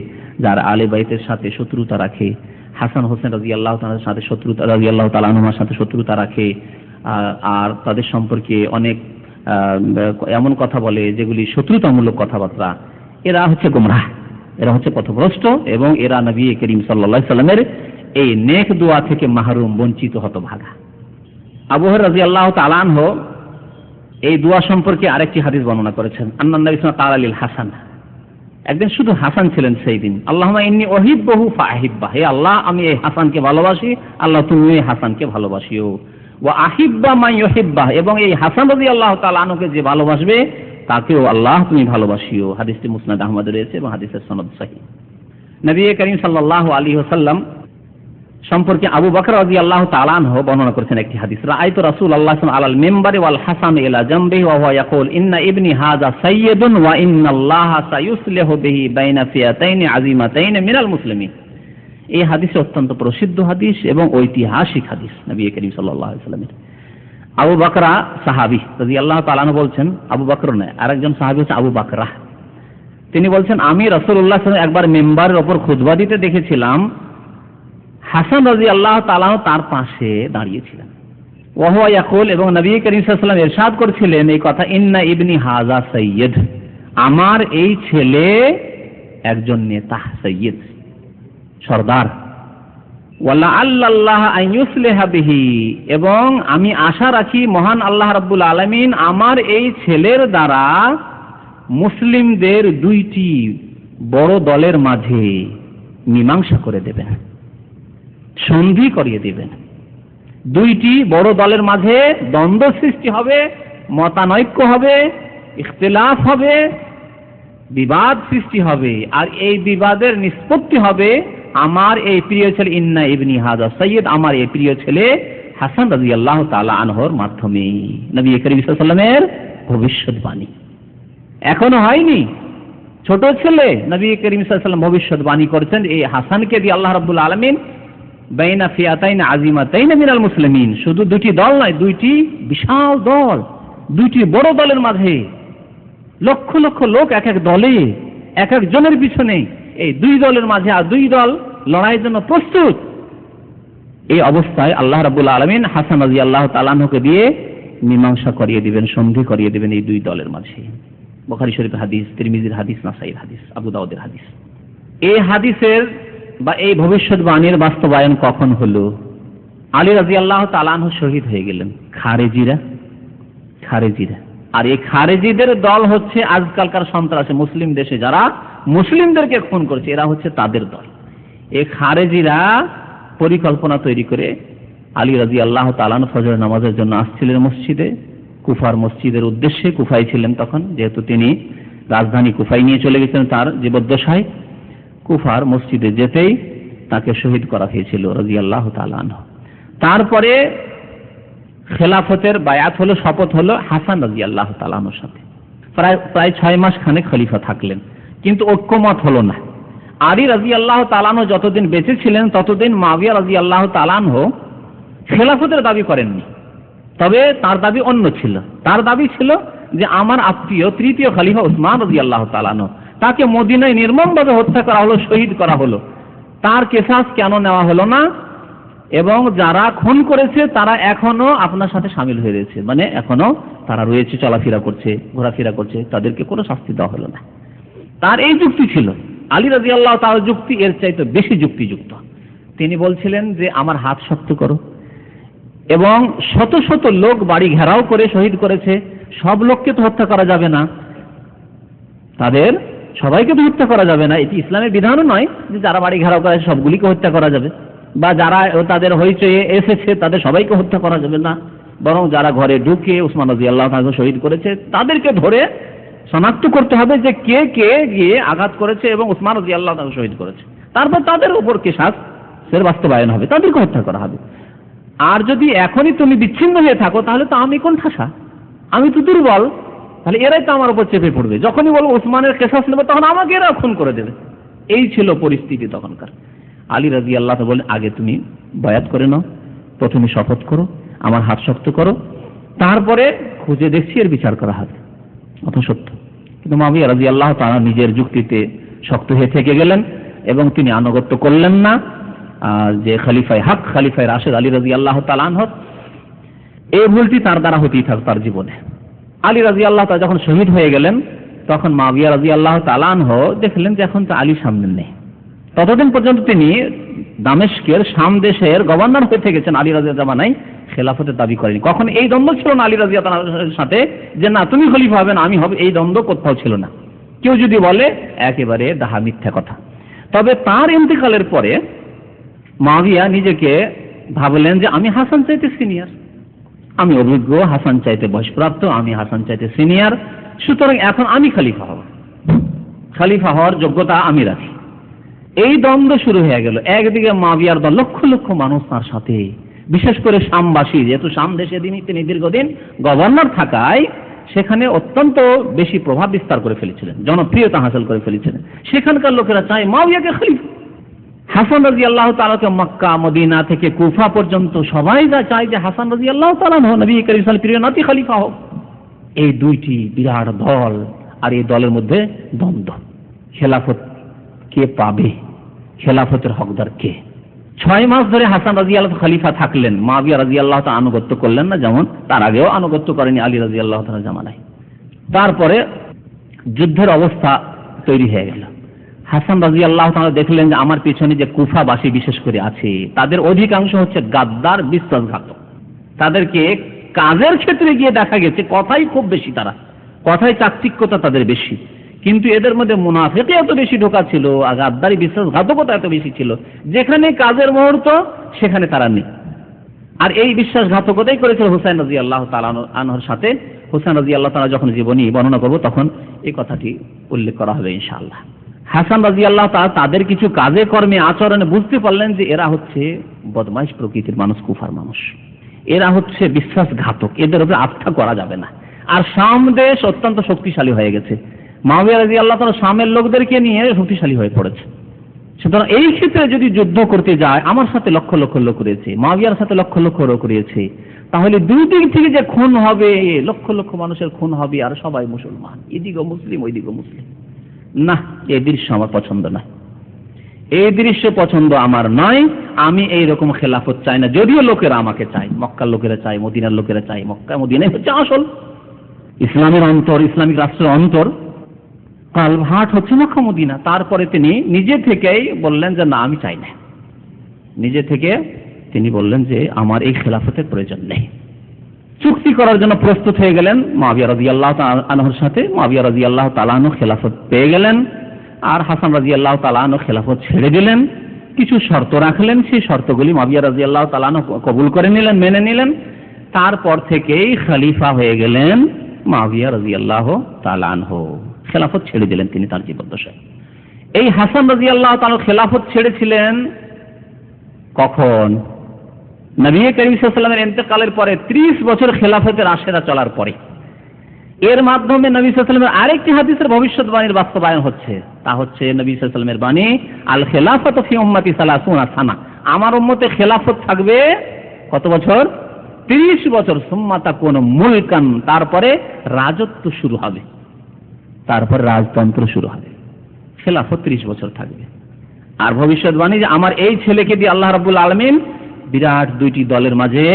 যারা আহলে বাইতের সাথে শত্রুতা রাখে, হাসান হোসেন রাদিয়াল্লাহু তাআলার সাথে শত্রুতা, রাদিয়াল্লাহু তাআলা আনহুমার সাথে শত্রুতা রাখে, আর তাদের সম্পর্কে অনেক এমন কথা বলে যেগুলি শত্রুতামূলক কথাবার্তা। এরা হচ্ছে গোমরাহ, এরা হচ্ছে পথভ্রষ্ট, এবং এরা নবী করিম সাল্লাল্লাহু আলাইহি সাল্লামের এই নেক দোয়া থেকে মাহরুম, বঞ্চিত, হতভাগা। আবু হুরায়রা রাদিয়াল্লাহু তাআলা আনহু এই দোয়া সম্পর্কে আরেকটি হাদিস বর্ণনা করেছেন। আন্নান নবী সাল্লাল্লাহু আলাইহি ওয়াসাল্লাম হাসান, একদিন শুধু হাসান ছিলেন সেই দিন। আল্লাহুম্মা ইন্নী উহিব্বুহু ফাআহিব্বা, হে আল্লাহ আমি এই হাসানকে ভালোবাসি, আল্লাহ তুমি এই হাসানকে ভালোবাসিও। ওয়া আহিব্বা মান ইউহিব্বা, এবং এই হাসান রাদিয়াল্লাহু তাআলা আনহুকে যে ভালোবাসবে তাকেও আল্লাহ তুমি ভালোবাসিও। হাদিসটি মুসনাদ আহমদে রয়েছে এবং হাদিসের সনদ সহিহ। নবী করিম সাল্লাল্লাহু আলাইহি ওয়াসাল্লাম সম্পর্কে আবু বকর রাদিয়াল্লাহু তাআলা আনহু বর্ণনা করেছেন একটি হাদিস, রাআইতু রাসূলুল্লাহ সাল্লাল্লাহু আলাইহি ওয়াসাল্লাম আলাল মিম্বারি ওয়াল হাসান ইলা জামবিহি ওয়া হুয়া ইয়াকুল ইন্না ইবনি হাযা সাইয়্যিদুন ওয়া ইন্নাল্লাহা সায়ুসলিহু বিহি বাইনা ফিয়াতাইনি আযীমাতাইনি মিনাল মুসলিমিন। এই হাদিস অত্যন্ত প্রসিদ্ধ হাদিস এবং ঐতিহাসিক হাদিস নবী করিম সাল্লাল্লাহু আলাইহি ওয়াসাল্লামের। আবু বকরা সাহাবী রাদিয়াল্লাহু তাআলা আনহু বলছেন, আবু বকর নয়, আরেকজন সাহাবী হচ্ছে আবু বকরা। তিনি বলছেন আমি রাসূলুল্লাহ সাল্লাল্লাহু আলাইহি ওয়াসাল্লাম একবার মিম্বারের উপর খুতবা দিতে দেখেছিলাম, হাসান রাদিয়াল্লাহু তাআলা তার পাশে দাঁড়িয়েছিলেন। ওয়া হুয়া ইয়াকুল, এবং নবী করিম সাল্লাল্লাহু আলাইহি ওয়াসাল্লাম ইরশাদ করছিলেন এই কথা, ইন্না ইবনি হাযা সাইয়্যিদ, আমার এই ছেলে একজন নেতা, সাইয়্যিদ, সরদার। ওয়ালা আল্লাহ আন ইউসলিহা বিহি, এবং আমি আশা রাখি মহান আল্লাহ রাব্বুল আলামিন আমার এই ছেলের দ্বারা মুসলিমদের দুইটি বড় দলের মাঝে মীমাংসা করে দেবেন, সন্ধি করিয়ে দিবেন। দুইটি বড় দলের মাঝে দ্বন্দ্ব সৃষ্টি হবে, মতানৈক্য হবে, ইখতিলাফ হবে, বিবাদ সৃষ্টি হবে, আর এই বিবাদের নিষ্পত্তি হবে আমার এই প্রিয় ছেলে ইন্না ইবনি হাযা সাইয়্যিদ, আমার এই প্রিয় ছেলে হাসান রাদিয়াল্লাহু তাআলা আনহুর মাধ্যমে। নবী করিম সাল্লাল্লাহু আলাইহি ওয়াসাল্লামের ভবিষ্যৎবাণী এখনো হয়নি, ছোট ছেলে নবী করিম সাল্লাল্লাহু আলাইহি ওয়াসাল্লাম ভবিষ্যৎবাণী করেছেন এই হাসানকে দিয়ে আল্লাহ রাব্বুল আলামিন বাইনা ফিয়াতাইন আযীমাতাইন মিনাল মুসলিমিন, শুধু দুটি দল নয়, দুইটি বিশাল দল, দুইটি বড় দলের মাঝে লক্ষ লক্ষ লোক এক এক দলে, এক এক জনের পিছনে, এই দুই দলের মাঝে, আর দুই দল লড়াইয়ের জন্য প্রস্তুত। এই অবস্থায় আল্লাহ রাব্বুল আলামিন হাসান রাদিয়াল্লাহু তাআলা আনহুকে দিয়ে মীমাংসা করিয়ে দিবেন, সন্ধি করিয়ে দিবেন এই দুই দলের মাঝে। বুখারী শরীফের হাদিস, তিরমিজির হাদিস, নাসাঈর হাদিস, আবু দাউদের হাদিস। এই হাদিসের বা এই ভবিষ্যৎবাণীর বাস্তবায়ন কখন হলো? আলী রাদিয়াল্লাহু তাআলা আনহু শহীদ হয়ে গেলেন। খারেজিরা, আর এই খারেজিদের দল হচ্ছে আজকালকার সন্ত্রাসী মুসলিম দেশে যারা মুসলিমদেরকে খুন করছে, এরা হচ্ছে তাদের দল। এই খারেজিরা পরিকল্পনা তৈরি করে আলী রাদিয়াল্লাহু তাআলা আনহু ফজর নামাজের জন্য আসছিলেন মসজিদে, কুফার মসজিদের উদ্দেশ্যে। কুফায় ছিলেন তখন, যেহেতু তিনি রাজধানী কুফায় নিয়ে চলে গেছেন তার জীবদ্দশায়। কুফার মসজিদে যেতেই তাকে শহীদ করা হয়েছিল রাদিয়াল্লাহু তাআলা আনহু। তারপরে খেলাফতের বায়াত হলো, শপথ হলো হাসান রাদিয়াল্লাহু তাআলা আনহুর সাথে। প্রায় 6 মাস খানেক খলিফা থাকলেন, কিন্তু ঐক্যমত হলো না। আলী রাদিয়াল্লাহু তাআলা আনহু যতদিন বেঁচে ছিলেন ততদিন মুআবিয়া রাদিয়াল্লাহু তাআলা আনহু খেলাফতের দাবি করেননি, তবে তার দাবি অন্য ছিল। তার দাবি ছিল যে আমার আত্মীয় তৃতীয় খলিফা উসমান রাদিয়াল্লাহু তাআলা আনহু, তাকে মদিনায় নির্মমভাবে হত্যা করা হলো, শহীদ করা হলো, তার কিসাস কেন নেওয়া হলো না? এবং যারা খুন করেছে তারা এখনো আপনার সাথে শামিল হয়ে রয়েছে, মানে এখনো তারা রয়েছে, চলাফেরা করছে, ঘোরাফেরা করছে, তাদেরকে কোনো শাস্তি দেওয়া হলো না। তার এই যুক্তি ছিল। আলী রাদিয়াল্লাহু তাআলার যুক্তি এর চাইতে বেশি যুক্তিযুক্ত। তিনি বলছিলেন যে আমার হাত শক্ত করো, এবং শত শত লোক বাড়ি ঘেরাও করে শহীদ করেছে। সব লোককে তো হত্যা করা যাবে না, তাদের সবাইকে তো হত্যা করা যাবে না, এটি ইসলামের বিধানও নয় যে যারা বাড়ি ঘেরাও করে সবগুলিকে হত্যা করা যাবে, বা যারা তাদের হইচয়ে এসেছে তাদের সবাইকে হত্যা করা যাবে না, বরং যারা ঘরে ঢুকে ওসমান রাদিয়াল্লাহু তাআলা শহীদ করেছে তাদেরকে ধরে শনাক্ত করতে হবে যে কে কে গিয়ে আঘাত করেছে এবং ওসমান রাদিয়াল্লাহু তাআলা শহীদ করেছে, তারপর তাদের উপর কিসাসের বাস্তবায়ন হবে, তাদেরকে হত্যা করা হবে। আর যদি এখনই তুমি বিচ্ছিন্ন হয়ে থাকো তাহলে তো আমি কোন ঠাসা, আমি তো দুর্বল, তাহলে এরাই তো আমার উপর চেপে পড়বে, যখনই বলবো ওসমানের কিসাস নেবে তখন আমাকে এরা খুন করে দেবে। এই ছিল পরিস্থিতি তখনকার। আলী রাদিয়াল্লাহু তাআলা বলেন, আগে তুমি বায়াত করে নাও, প্রথমে শপথ করো, আমার হাত শক্ত করো, তারপরে খুঁজে দেখছি এর বিচার করা হবে। কথা সত্য। কিন্তু মুআবিয়া রাদিয়াল্লাহু তাআলা নিজের যুক্তিতে শক্ত হয়ে থেকে গেলেন এবং তিনি আনুগত্য করলেন না যে খলিফায়ে হক, খলিফায়ে রাশিদ আলী রাদিয়াল্লাহু তাআলা আনহু। এই ভুলটি তার দ্বারা হতেই থাকত তার জীবনে। আলী রাদিয়াল্লাহু তাআলা যখন শহীদ হয়ে গেলেন তখন মুআবিয়া রাদিয়াল্লাহু তাআলা আনহু দেখলেন যে এখন তো আলী সামনে নেই। ততদিন পর্যন্ত তিনি দামেস্কের শাম দেশের গভর্নর হয়ে থেকেছেন, আলী রাদিয়াল্লাহু জামানায় খেলাফতের দাবি করেনি। কখন এই দ্বন্দ্ব ছিল না আলী রাদিয়াল্লাহু তাআলার সাথে যে না তুমি খলিফা হবেন আমি হব, এই দ্বন্দ্ব কোথাও ছিল না। কেউ যদি বলে একেবারে ডাহা মিথ্যা কথা। তবে তার ইন্তেকালের পরে মুআবিয়া নিজেকে ভাবলেন যে আমি হাসান চাইতে সিনিয়র, আমি অভিজ্ঞ, হাসান চাইতে বয়সপ্রাপ্ত, আমি হাসান চাইতে সিনিয়র, সুতরাং এখন আমি খলিফা হব, খলিফা হওয়ার যোগ্যতা আমি রাখি। এই দ্বন্দ্ব শুরু হয়ে গেল। একদিকে মুআবিয়ার দল, লক্ষ লক্ষ মানুষ তার সাথে, বিশেষ করে শামবাসী, যেহেতু শাম দেশে তিনি দীর্ঘদিন গভর্নর থাকায় সেখানে অত্যন্ত বেশি প্রভাব বিস্তার করে ফেলেছিলেন, জনপ্রিয়তা হাসিল করে ফেলেছিলেন। সেখানকার লোকেরা চায় মুআবিয়াকে খলিফা। হাসান রাদিয়াল্লাহু তাআলাকে মক্কা মদিনা থেকে কুফা পর্যন্ত সবাই চায় যে হাসান রাদিয়াল্লাহু তাআলা নবী করিম সাল্লাল্লাহু আলাইহি ওয়াসাল্লামের প্রিয় নাতি খলিফা হোক। এই দুইটি বিরাট দল, আর এই দলের মধ্যে দ্বন্দ্ব, খেলাফত কে পাবে, খেলাফতের হকদার কে। 6 মাস ধরে হাসান রাদিয়াল্লাহু খলিফা থাকলেন, মুআবিয়া রাদিয়াল্লাহু তাআলা আনুগত্য করলেন না, যেমন তার আগেও আনুগত্য করেনি আলী রাদিয়াল্লাহু তাআলা জামানায়। তারপরে যুদ্ধের অবস্থা তৈরি হয়ে গেল। হাসান রাদিয়াল্লাহু তাআলা দেখলেন যে আমার পিছনে যে কুফাবাসী বিশেষ করে আছে তাদের অধিকাংশ হচ্ছে গাদ্দার, বিশ্বাসঘাতক। তাদেরকে কাজের ক্ষেত্রে গিয়ে দেখা গেছে কথাই খুব বেশি, তারা কথায় চাকচিক্যতা তাদের বেশি, কিন্তু এদের মধ্যে মুনাফিকি এত বেশি ঢোকা ছিল আর গাদ্দারি বিশ্বাসঘাতকতা এত বেশি ছিল, যেখানে কাজের মুহূর্ত সেখানে তারা নেই। আর এই বিশ্বাসঘাতকতাই করেছিল হুসাইন রাদিয়াল্লাহু তাআলা আনহুর সাথে। হুসাইন রাদিয়াল্লাহু তাআলা যখন জীবনী বর্ণনা করব তখন এই কথাটি উল্লেখ করা হবে ইনশাআল্লাহ। হাসান রাদিয়াল্লাহু তাআলা তাদের কিছু কাজে কর্মে আচরণে বুঝতে পারলেন যে এরা হচ্ছে বদমাইশ প্রকৃতির মানুষ, কুফার মানুষ, এরা হচ্ছে বিশ্বাসঘাতক, এদের উপরে আস্থা করা যাবে না। আর শাম দেশ অত্যন্ত শক্তিশালী হয়ে গেছে, মুআবিয়া রাদিয়াল্লাহু তাআলা শামের লোকদেরকে নিয়ে শক্তিশালী হয়ে পড়েছে। সুতরাং এই ক্ষেত্রে যদি যুদ্ধ করতে যায়, আমার সাথে লক্ষ লক্ষ লোক রয়েছে, মুআবিয়ার সাথে লক্ষ লক্ষ লোক রয়েছে, তাহলে দুই দিক থেকে যে খুন হবে, লক্ষ লক্ষ মানুষের খুন হবে, আর সবাই মুসলমান, এদিকে মুসলিম ওইদিকে মুসলিম, না, এই দৃশ্য আমার পছন্দ নয়, এই দৃশ্য পছন্দ আমার নয়। আমি এই রকম খেলাফত চাই না, যদিও লোকেরা আমাকে চাই, মক্কার লোকেরা চাই, মদিনার লোকেরা চাই। মক্কা মদিনাই হচ্ছে আসল ইসলামের অন্তর, ইসলামিক রাষ্ট্রের অন্তর, কালভাট হচ্ছে মক্কা মদিনা। তারপরে তিনি নিজে থেকেই বললেন যে না, আমি চাই না। নিজে থেকে তিনি বললেন যে আমার এই খেলাফতের প্রয়োজন নেই। চুক্তি করার জন্য প্রস্তুত হয়ে গেলেন মুআবিয়া রাদিয়াল্লাহু তাআলা আনহুর সাথে। মুআবিয়া রাদিয়াল্লাহু তাআলা আনহু খেলাফত পেয়ে গেলেন, আর হাসান রাদিয়াল্লাহু তাআলা আনহু খেলাফত ছেড়ে দিলেন। কিছু শর্ত রাখলেন, সেই শর্তগুলি মুআবিয়া রাদিয়াল্লাহু তাআলা আনহু কবুল করে নিলেন, মেনে নিলেন। তারপর থেকেই খলিফা হয়ে গেলেন মুআবিয়া রাদিয়াল্লাহু তাআলা আনহু। খেলাফত ছেড়ে দিলেন তিনি তার জীবদ্দশায়। এই হাসান রাদিয়াল্লাহু তাআলা খেলাফত ছেড়েছিলেন কখন? নবী করিম সাল্লাল্লাহু আলাইহি ওয়াসাল্লামের ইন্তেকালের পরে 30 বছর খেলাফতের আশরা চলার পরে। এর মাধ্যমে নবী সাল্লাল্লাহু আলাইহি ওয়াসাল্লামের আরেকটি হাদিসের ভবিষ্যৎবাণীর বাস্তবায়ন হচ্ছে, তা হচ্ছে নবী সাল্লাল্লাহু আলাইহি ওয়াসাল্লামের বাণী, আল খেলাফাতু ফি উম্মতি 30 সানা, আমার উম্মতে খেলাফত থাকবে কত বছর? 30 বছর। সুম্মা তাকুনু মুলকান, তারপরে রাজত্ব শুরু হবে, তারপর রাজতন্ত্র শুরু হবে। খেলাফত 30 বছর থাকবে। আর ভবিষ্যৎবাণী যে আমার এই ছেলেকে দিয়ে আল্লাহ রাব্বুল আলামিন বিরাট দুইটি দলের মাঝে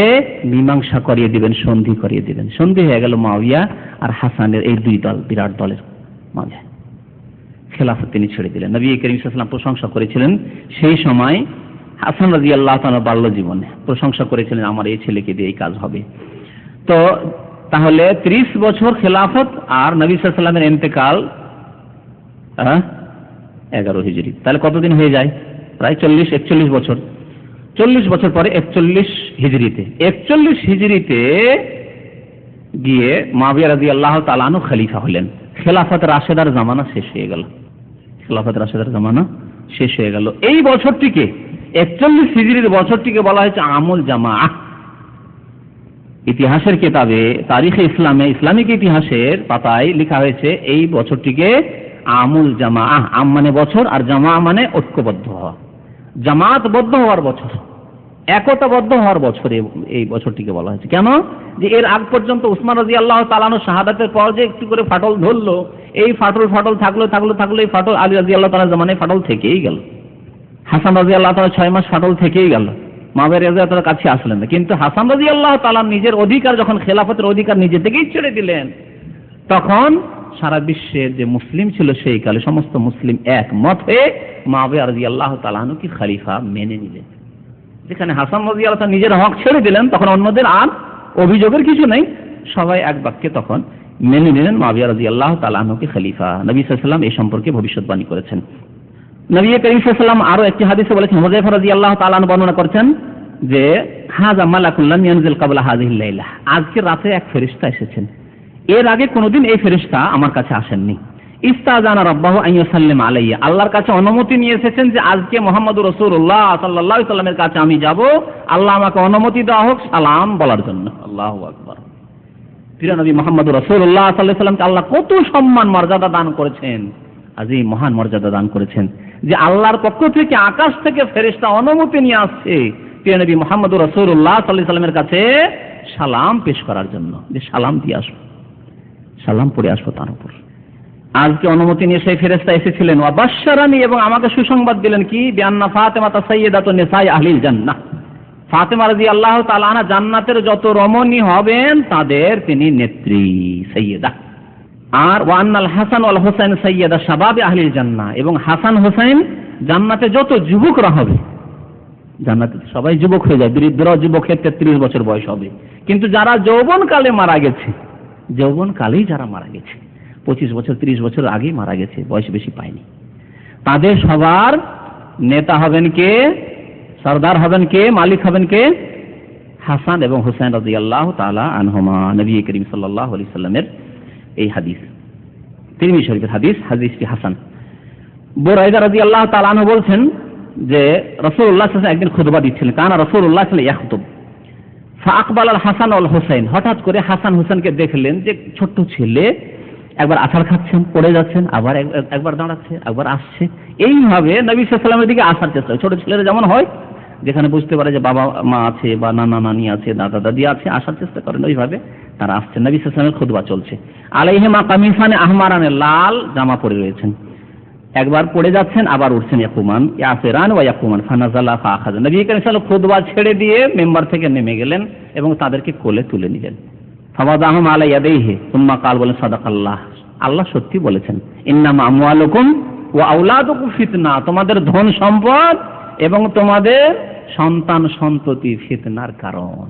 মীমাংসা করিয়ে দিবেন, সন্ধি করিয়ে দিবেন। সন্ধি হয়ে গেল মুআবিয়া আর হাসানের এই দুই দল, বিরাট দলের মাঝে। খেলাফত তিনি ছেড়ে দিলেন। নবী করিম সাল্লাল্লাহু আলাইহি ওয়াসাল্লাম প্রশংসা করেছিলেন সেই সময় হাসান রাদিয়াল্লাহু তাআলা বাল্য জীবনে প্রশংসা করেছিলেন আমার এই ছেলেকে দিয়ে এই কাজ হবে। তো তাহলে 30 বছর খেলাফত আর নবী সাল্লাল্লাহু আলাইহি ওয়াসাল্লামের ইন্তেকাল 11 হিজরি, তাহলে কতদিন হয়ে যায়? প্রায় 41 বছর। 40 বছর পরে 41 হিজরিতে গিয়ে মুআবিয়া রাদিয়াল্লাহু তাআলা আনহু খলিফা হলেন। খেলাফত রাশেদার জামানা শেষ হয়ে গেল। এই বছরটিকে 41 হিজরির বছরটিকে বলা হয়েছে আমুল জামাআহ। ইতিহাসের কিতাবে তারিখে ইসলামিক ইতিহাসের পাতায় লেখা হয়েছে এই বছরটিকে আমুল জামাআহ। আম মানে বছর, আর জামা মানে ঐক্যবদ্ধ হওয়া, জামাতবদ্ধ হওয়ার বছর, একতাবদ্ধ হওয়ার বছর। এই বছরটিকে বলা হয়েছে কেন? যে এর আগ পর্যন্ত উসমান রাদিয়াল্লাহু তাআলা আনহু শাহাদাতের পর যে একটু করে ফাটল ধরলো, এই ফাটল থাকলো এই ফাটল আলী রাদিয়াল্লাহু তাআলার জামানায় ফাটল থেকেই গেল। হাসান রাদিয়াল্লাহু তাআলা 6 মাস ফাটল থেকেই গেল, মুআবিয়া রাদিয়াল্লাহু তাআলার কাছে আসলেন না। কিন্তু হাসান রাদিয়াল্লাহু তাআলা নিজের অধিকার, যখন খেলাফতের অধিকার নিজে থেকেই ছেড়ে দিলেন, তখন সারা বিশ্বের যে মুসলিম ছিল সেই কালে সমস্ত মুসলিম একমত হয়ে মুআবিয়া রাদিয়াল্লাহু তাআলা আনহুকে খলিফা মেনে নিলেন। যেখানে হাসান রাদিয়াল্লাহু তাআলা নিজের হক ছেড়ে দিলেন, তখন অন্যদের আর অভিযোগের কিছু নেই, সবাই এক বাক্যে তখন মেনে নিলেন মুআবিয়া রাদিয়াল্লাহু তাআলা আনহুকে খলিফা। নবী সাল্লাল্লাহু আলাইহি ওয়াসাল্লাম এই সম্পর্কে ভবিষ্যৎবাণী করেছেন। নবী করিম সাল্লাল্লাহু আলাইহি ওয়াসাল্লাম আরো একটি হাদিসে বলেছেন, হুযায়ফা রাদিয়াল্লাহু তাআলা আনহু বর্ণনা করেছেন যে হাযা মালাকুল লাম ইয়ানজিল ক্বাবলা হাযিহিল লাইলা, আজকে রাতে এক ফেরেশতা এসেছেন, এর আগে কোনোদিন এই ফেরেশতা আমার কাছে আসেননি। ইস্তাযানা রাব্বাহু আন ইউসাল্লিমা আলাইয়া, আল্লাহর কাছে অনুমতি নিয়ে এসেছেন যে আজকে মুহাম্মদুর রাসূলুল্লাহ সাল্লাল্লাহু আলাইহি ওয়াসাল্লামের কাছে আমি যাব, আল্লাহ আমাকে অনুমতি দেওয়া হোক সালাম বলার জন্য। আল্লাহু আকবার। প্রিয় নবী মুহাম্মদুর রাসূলুল্লাহ সাল্লাল্লাহু আলাইহি ওয়াসাল্লামকে আল্লাহ কত সম্মান মর্যাদা দান করেছেন, আজই মহান মর্যাদা দান করেছেন যে আল্লাহর পক্ষ থেকে আকাশ থেকে ফেরেশতা অনুমতি নিয়ে আসছে প্রিয় নবী মুহাম্মদুর রাসূলুল্লাহ সাল্লাল্লাহু আলাইহি ওয়াসাল্লামের কাছে সালাম পেশ করার জন্য, যে সালাম দিয়ে আসো, সালাম পড়ে আসো তার উপর। আজকে অনুমতি নিয়ে সেই ফেরেশতা এসেছিলেন, ওয়া বাশশারানি, এবং আমাকে সুসংবাদ দিলেন কি, বিআন্না ফাতেমা সাইয়্যিদাতুন নিসাই আহলিল জান্নাহ, ফাতেমা রাদিয়াল্লাহু তাআলা আনহা জান্নাতের যত রমণী হবেন তাদের তিনি নেত্রী, সাইয়্যিদা। আর ওয়া আন্নাল হাসান ওয়াল হুসাইন সাইয়্যিদা শাবাবি আহলিল জান্নাহ, এবং হাসান হুসাইন জান্নাতে যত যুবকরা হবে, জান্নাতে সবাই যুবক হয়ে যায়, বৃদ্ধরাও যুবকের 33 বছর বয়স হবে, কিন্তু যারা যৌবনকালে মারা গেছে, যৌবনকালেই যারা মারা গেছে, 25 বছর 30 বছর আগেই মারা গেছে, বয়স বেশি পায়নি, তাদের সবার নেতা হবেন কে, সরদার হবেন কে, মালিক হবেন কে? হাসান এবং হুসাইন রাদিয়াল্লাহু তাআলা আনহুমা। নবী করিম সাল্লাল্লাহু আলাইহি সাল্লামের এই হাদিস, তিরমিজি শরীফের হাদিস, হাদিসটি হাসান। বুরাইদা রাদিয়াল্লাহু তাআলা আনহু বলছেন যে রাসূলুল্লাহ সাল্লাল্লাহু আলাইহি ওয়াসাল্লাম একদিন খুতবা দিচ্ছিলেন, কানা রাসূলুল্লাহ সাল্লাল্লাহু আলাইহি ওয়াসাল্লাম ইয়াখতুব ফাআকবাল আল হাসান ওয়াল হুসাইন, হঠাৎ করে হাসান হুসাইনকে দেখলেন যে ছোট্ট ছেলে, একবার আছাড় খাচ্ছেন, পড়ে যাচ্ছেন, আবার একবার দাঁড়াচ্ছে, একবার আসছে, এইভাবে নবী সাল্লাল্লাহু আলাইহি ওয়াসাল্লামের দিকে আসার চেষ্টা। ছোট ছেলেরা যেমন হয়, যেখানে বুঝতে পারে যে বাবা মা আছে বা নানা নানি আছে, দাদা দাদি আছে, আসার চেষ্টা করেন, ওইভাবে তারা আসছেন। নবী সাল্লাল্লাহু আলাইহি ওয়াসাল্লামের খুতবা চলছে, আলাইহিমা কামিসানে আহমারানে, লাল জামা পরে রয়েছেন, একবার পড়ে যাচ্ছেন আবার উঠছেন, ইয়াকুমান ইয়াফিরান ওয়া ইয়াকুমান ফানাজালা ফাআখাযা। নবী করিম সাল্লাল্লাহু আলাইহি ওয়াসাল্লাম খুতবা ছেড়ে দিয়ে মেম্বার থেকে নেমে গেলেন এবং তাদেরকে কোলে তুলে নিলেন। ফাওয়াদাহুম আলা ইয়াদাইহি সুম্মা কাল, বলেন সাদাকাল্লাহ, আল্লাহ সত্যি বলেছেন, ইন্নামা আমওয়ালুকুম ওয়া আওলাদুকুম ফিতনা, তোমাদের ধন সম্পদ এবং তোমাদের সন্তান সন্ততি ফিতনার কারণ।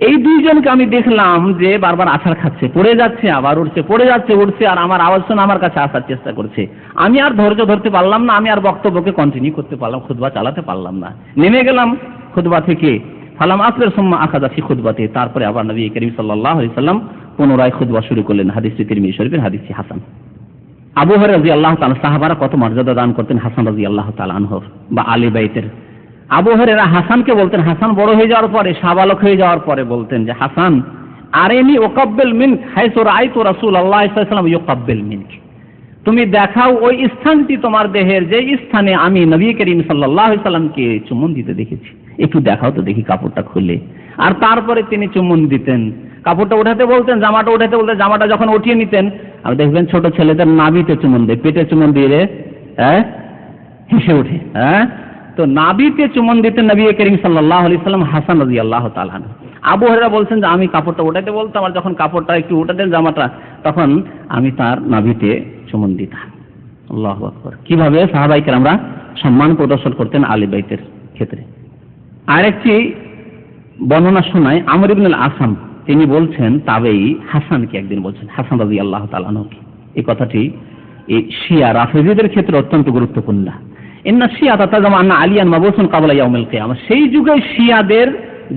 এই দুইজনকে আমি দেখলাম যে বারবার আছাড় খাচ্ছে, পড়ে যাচ্ছে, আবার উঠছে, পড়ে যাচ্ছে, উঠছে, আর আমার আওয়াজ শুনে আমার কাছে আসার চেষ্টা করছে। আমি আর ধৈর্য ধরতে পারলাম না, আমি আর বক্তব্যকে কন্টিনিউ করতে পারলাম, খুতবা চালাতে পারলাম না, নেমে গেলাম খুতবা থেকে। ফালাম আসরের সুম্মা আখাযা ফি খুতবাতে, তারপরে আবার নবী করিম সাল্লাল্লাহু আলাইহি ওয়াসাল্লাম পুনরায় খুতবা শুরু করলেন। হাদিসটি তিরমিজি শরীফের, হাদিসটি হাসান। আবু হুরায়রা রাদিয়াল্লাহু তাআলা, সাহাবারা কত মর্যাদা দান করতেন হাসান রাদিয়াল্লাহু তাআলা আনহু বা আলী বাইতের। আবু হুরায়রা হাসানকে বলতেন, হাসান বড় হয়ে যাওয়ার পরে, শাবালক হয়ে যাওয়ার পরে বলতেন যে হাসান আরেনি ওকাব্বিল মিনক হাইসু রাআইতু রাসূলুল্লাহ সাল্লাল্লাহু আলাইহি ওয়াসাল্লাম ইউকাব্বিল মিনক, তুমি দেখাও ওই স্থানটি তোমার দেহের যে স্থানে আমি নবী করিম সাল্লাল্লাহু আলাইহি ওয়াসাল্লামকে চুম্বন দিতে দেখেছি, একটু দেখাও তো দেখি কাপড়টা খুলে। আর তারপরে তিনি চুম্বন দিতেন, কাপড়টা উঠাতে বলতেন, জামাটা উঠাতে বলতেন, জামাটা যখন উঠিয়ে নিতেন, আর দেখবেন ছোট ছেলেদের নাভিতে চুম্বন দেয়, পেটে চুম্বন দিয়ে হেসে ওঠে, তো নাভিতে চুম্বন দিতেন নবী করিম সাল্লাল্লাহু আলাইহি ওয়াসাল্লাম হাসান রাদিয়াল্লাহু তাআলা আনহু। আবু হুরায়রা বলছেন যে আমি কাপড়টা উঠাতে বলতাম, আর যখন কাপড়টা একটু উঠাতেন জামাটা, তখন আমি তার নাভিতে চুম্বন দিতাম। আল্লাহু আকবার। কিভাবে সাহাবায়ে কেরামরা সম্মান প্রদর্শন করতেন আলী বাইতের। ক্ষেত্রে। আরেকটি বর্ণনা শোনায় আমর ইবনে আল-আসাম, তিনি বলছেন তাবেঈ হাসানকে একদিন বলছেন, হাসান রাদিয়াল্লাহু তাআলা আনহুকে, এই কথাটি এই শিয়া রাফেজীদের ক্ষেত্রে অত্যন্ত গুরুত্বপূর্ণ। ইন্না শিয়াতা তাজামা আন্না আলিয়ান মাবউসুন ক্বাবলা ইয়াউমিল কিয়ামা, সেই যুগে শিয়াদের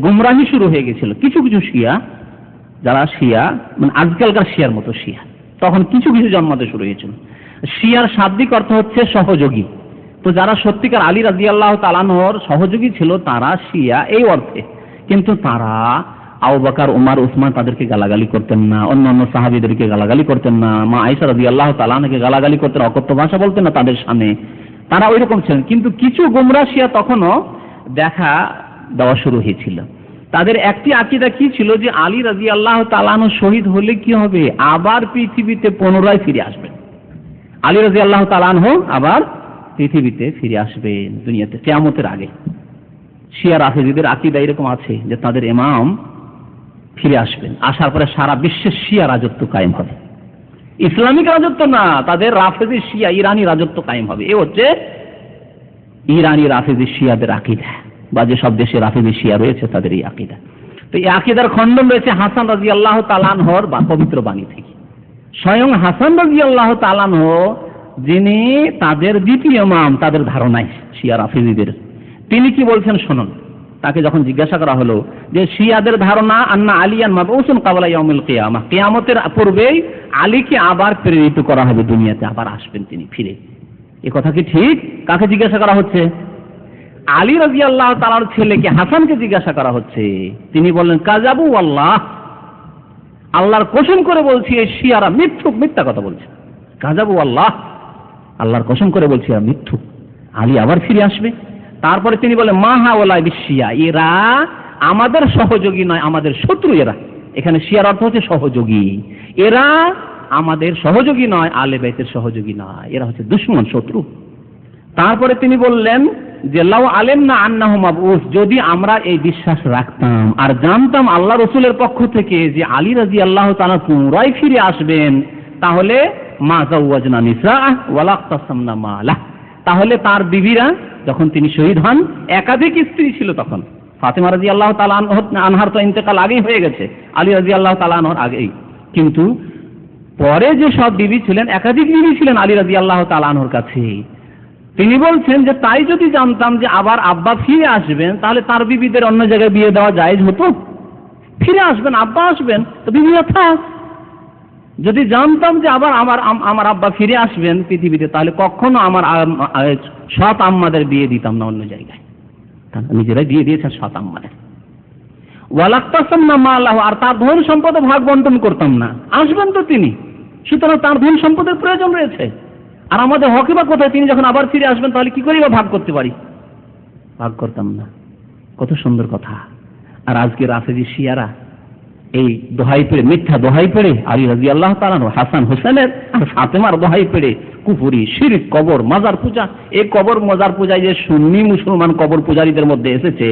গুমরাহি শুরু হয়ে গেছিল। কিছু কিছু শিয়া, যারা শিয়া মানে আজকালকার শিয়ার মতো শিয়া, তখন কিছু কিছু জন্মাতে শুরু হয়েছিল। শিয়ার শাব্দিক অর্থ হচ্ছে সহযোগী। তো যারা সত্যিকার আলী রাদিয়াল্লাহু তাআলা আনহুর সহযোগী ছিল তারা শিয়া এই অর্থে, কিন্তু তারা আবু বকর, ওমর, উসমান তাদেরকে গালাগালি করতেন না, অন্যান্য সাহাবীদেরকে গালাগালি করতেন না, মা আয়েশা রাদিয়াল্লাহু তাআলা আনহাকে গালাগালি করতেন, অকথ্য ভাষা বলতেন না তাদের সামনে, তারা ওই রকম ছিলেন। কিন্তু কিছু গোমরা শিয়া তখনও দেখা দেওয়া শুরু হয়েছিল। তাদের একটি আকীদা কি ছিল যে আলী রাদিয়াল্লাহু তাআলা আনহু শহীদ হলে কি হবে, আবার পৃথিবীতে পুনরায় ফিরে আসবেন। আলী রাদিয়াল্লাহু তাআলা আনহু আবার পৃথিবীতে ফিরে আসবেন দুনিয়াতে কিয়ামতের আগে। শিয়া রাফেজীদের আকীদা এরকম আছে যে তাদের ইমাম ফিরে আসবেন, আসার পরে সারা বিশ্বের শিয়া রাজত্ব কায়েম হবে। ইসলামিক রাজত্ব না, তাদের রাফেজি শিয়া ইরানি রাজত্ব কায়েম হবে। এ হচ্ছে ইরানি রাফেজি শিয়াদের আকীদা, বা যে সব দেশে রাফেজি শিয়া রয়েছে তাদের এই আকীদা। তো এই আকীদার খণ্ডন রয়েছে হাসান রাদিয়াল্লাহু তাআলা আনহুর পবিত্র বাণী থেকে। স্বয়ং হাসান রাদিয়াল্লাহু তাআলা আনহু, যিনি তাদের দ্বিতীয় ইমাম তাদের ধারণায় শিয়া রাফেজীদের, তিনি কি বলছেন শুনুন। তাকে যখন জিজ্ঞাসা করা হলো যে শিয়াদের ধারণা আন্না আলিয়ান মাবউসুন ক্বাবলা ইয়াউমিল কিয়ামা, কিয়ামতের পূর্বেই আলীকে আবার প্রেরিত করা হবে, দুনিয়াতে আবার আসবেন তিনি ফিরে, এ কথা কি ঠিক? কাকে জিজ্ঞাসা করা হচ্ছে? আলী রাদিয়াল্লাহু তাআলার ছেলেকে হাসানকে জিজ্ঞাসা করা হচ্ছে। তিনি বললেন কাযাবু আল্লাহ, আল্লাহর কসম করে বলছি এই শিয়ারা মিথ্যুক, মিথ্যা কথা বলছে। কাযাবু আল্লাহ, আল্লাহর কসম করে বলছি এরা মিথ্যুক, আলী আবার ফিরে আসবে। তারপরে তিনি বলেন মা হাওলা বিশিয়া, এরা আমাদের সহযোগী নয়, আমাদের শত্রু এরা। এখানে শিয়ার অর্থ হচ্ছে সহযোগী, এরা আমাদের সহযোগী নয়, আলে বাইতের সহযোগী নয়, এরা হচ্ছে দুশমন, শত্রু। তারপরে তিনি বললেন যে লাউ আলেমনা আন্নাহু মাবউস, যদি আমরা এই বিশ্বাস রাখতাম আর জানতাম আল্লাহ রাসূলের পক্ষ থেকে যে আলী রাদিয়াল্লাহু তাআলা পুনরায় ফিরে আসবেন, তাহলে মা যাওয়াজনা নিসা ওয়ালা তাসামনা মালা, তাহলে তার বিবিরা যখন তিনি শহীদ হন, একাধিক স্ত্রী ছিল তখন। ফাতেমা রাদিয়াল্লাহু তাআলা আনহার তো ইন্তেকাল আগেই হয়ে গেছে, আলী রাদিয়াল্লাহু তাআলা আনহার আগেই, কিন্তু পরে যে সব বিবি ছিলেন, একাধিক বিবি ছিলেন আলী রাদিয়াল্লাহু তাআলা আনহার কাছে। তিনি বলছেন যে তাই যদি জানতাম যে আবার আব্বা ফিরে আসবেন, তাহলে তার বিবিদের অন্য জায়গায় বিয়ে দেওয়া জায়েজ হতো। ফিরে আসবেন, আব্বা আসবেন, তো বিবিরা থাক। যদি জানতাম যে আবার আমার আব্বা ফিরে আসবেন পৃথিবীতে, তাহলে কখনো আমার সৎ আম্মাদের বিয়ে দিতাম না অন্য জায়গায়, নিজেরাই বিয়ে দিয়েছেন সৎ আম্মাদের। ওয়ালাক্তাসামনা মালাহ, আর তার ধন সম্পদে ভাগ বন্টন করতাম না, আসবেন তো তিনি, সুতরাং তার ধন সম্পদের প্রয়োজন রয়েছে। আর আমাদের হকে বা কোথায়, তিনি যখন আবার ফিরে আসবেন তাহলে কি করে বা ভাগ করতে পারি, ভাগ করতাম না। কত সুন্দর কথা। আর আজকে রাফেজি শিয়ারা এই দোহাই পেড়ে, মিথ্যা দোহাই পেড়ে আলী রাদিয়াল্লাহু তাআলা হাসান হোসেনের আর ফাতেমার দোহাই পেড়ে কুফরি, শিরক, কবর, মাজার পূজা, এই কবর মাজার পূজায় যে সুন্নি মুসলমান কবর পূজারীদের মধ্যে এসেছে,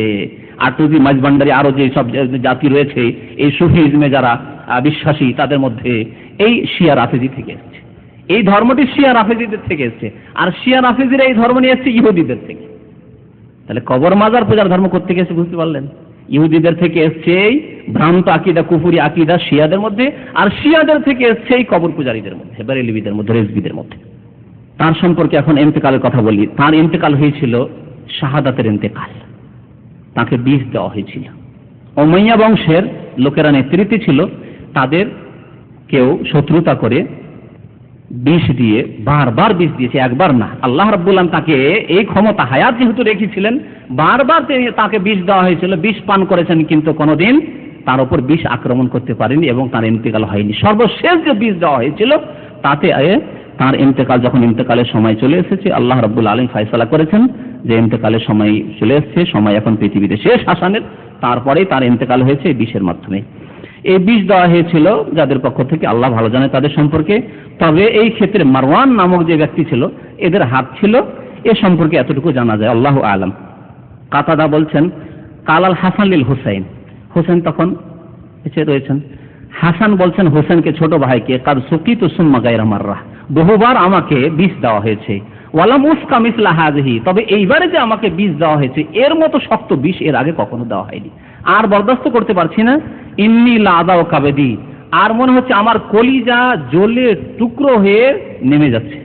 আটুজি, মাঝভান্ডারি, আরো যে সব জাতি রয়েছে এই সুফিজমে যারা বিশ্বাসী, তাদের মধ্যে এই শিয়া রাফেজি থেকে এসেছে। এই ধর্মটি শিয়া রাফেজিদের থেকে এসেছে, আর শিয়া রাফেজিরা এই ধর্ম নিয়ে এসেছে ইহুদিদের থেকে। তাহলে কবর মাজার পূজার ধর্ম কোত্থেকে এসে বুঝতে পারলেন? ইহুদিদের থেকে এসছে এই ভ্রান্ত আকীদা, কুফরি আকীদা শিয়াদের মধ্যে, আর শিয়াদের থেকে এসছে এই কবর পূজারীদের মধ্যে, বেরেলভিদের মধ্যে, রেজভিদের মধ্যে। তার সম্পর্কে এখন ইন্তেকালের কথা বলি। তার ইন্তেকাল হয়েছিল শাহাদাতের ইন্তেকাল, তাকে বিষ দেওয়া হয়েছিল। উমাইয়া বংশের লোকেরা নেতৃত্বে ছিল, তাদের কেউ শত্রুতা করে বিষ দিয়ে, বারবার বিষ দিয়েছে, একবার না। আল্লাহ রাব্বুল আলামিন তাকে এই ক্ষমতা হায়াত যেহেতু রেখেছিলেন, বারবার তাকে বিষ দেওয়া হয়েছিল, বিষ পান করেছেন, কিন্তু কোনোদিন তার উপর বিষ আক্রমণ করতে পারেনি এবং তার ইন্তেকাল হয়নি। সর্বশেষ যে বিষ দেওয়া হয়েছিল তাতে তার ইন্তেকাল, যখন ইন্তেকালের সময় চলে এসেছে, আল্লাহ রাব্বুল আলামিন ফয়সালা করেছেন যে ইন্তেকালের সময় চলে এসেছে, সময় এখন পৃথিবীতে শেষ হাসানের, তারপরেই তার ইন্তেকাল হয়েছে এই বিষের মাধ্যমে। এই বিষ দেওয়া হয়েছিল যাদের পক্ষ থেকে, আল্লাহ ভালো জানে তাদের সম্পর্কে। তবে এই ক্ষেত্রে মারওয়ান নামক যে ব্যক্তি ছিল, এদের হাত ছিল, এ সম্পর্কে এতটুকু জানা যায়, আল্লাহু আলাম। কাতাদা বলছেন কালাল হাসান লিল হুসাইন, হোসেন তখন বেঁচে রয়েছেন। হাসান বলছেন হোসেনকে, ছোট ভাইকে, কাদ সুকিতু সুম্মা গায়রা মাররা, বহুবার আমাকে বিষ দেওয়া হয়েছে, ওয়ালাম উসকা মিসলা হাযিহি, তবে এইবারে যে আমাকে বিষ দেওয়া হয়েছে এর মতো শক্ত বিষ এর আগে কখনো দেওয়া হয়নি, আর বরদাস্ত করতে পারছি না। ইন্নী লা আদাউ কাবাদি, আর মনে হচ্ছে আমার কলিজা জ্বলে টুকরো হয়ে নেমে যাচ্ছে,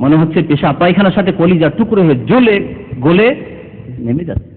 মনে হচ্ছে পেশাব পায়খানার সাথে কলিজা টুকরো হয়ে জ্বলে গলে নেমে যাচ্ছে।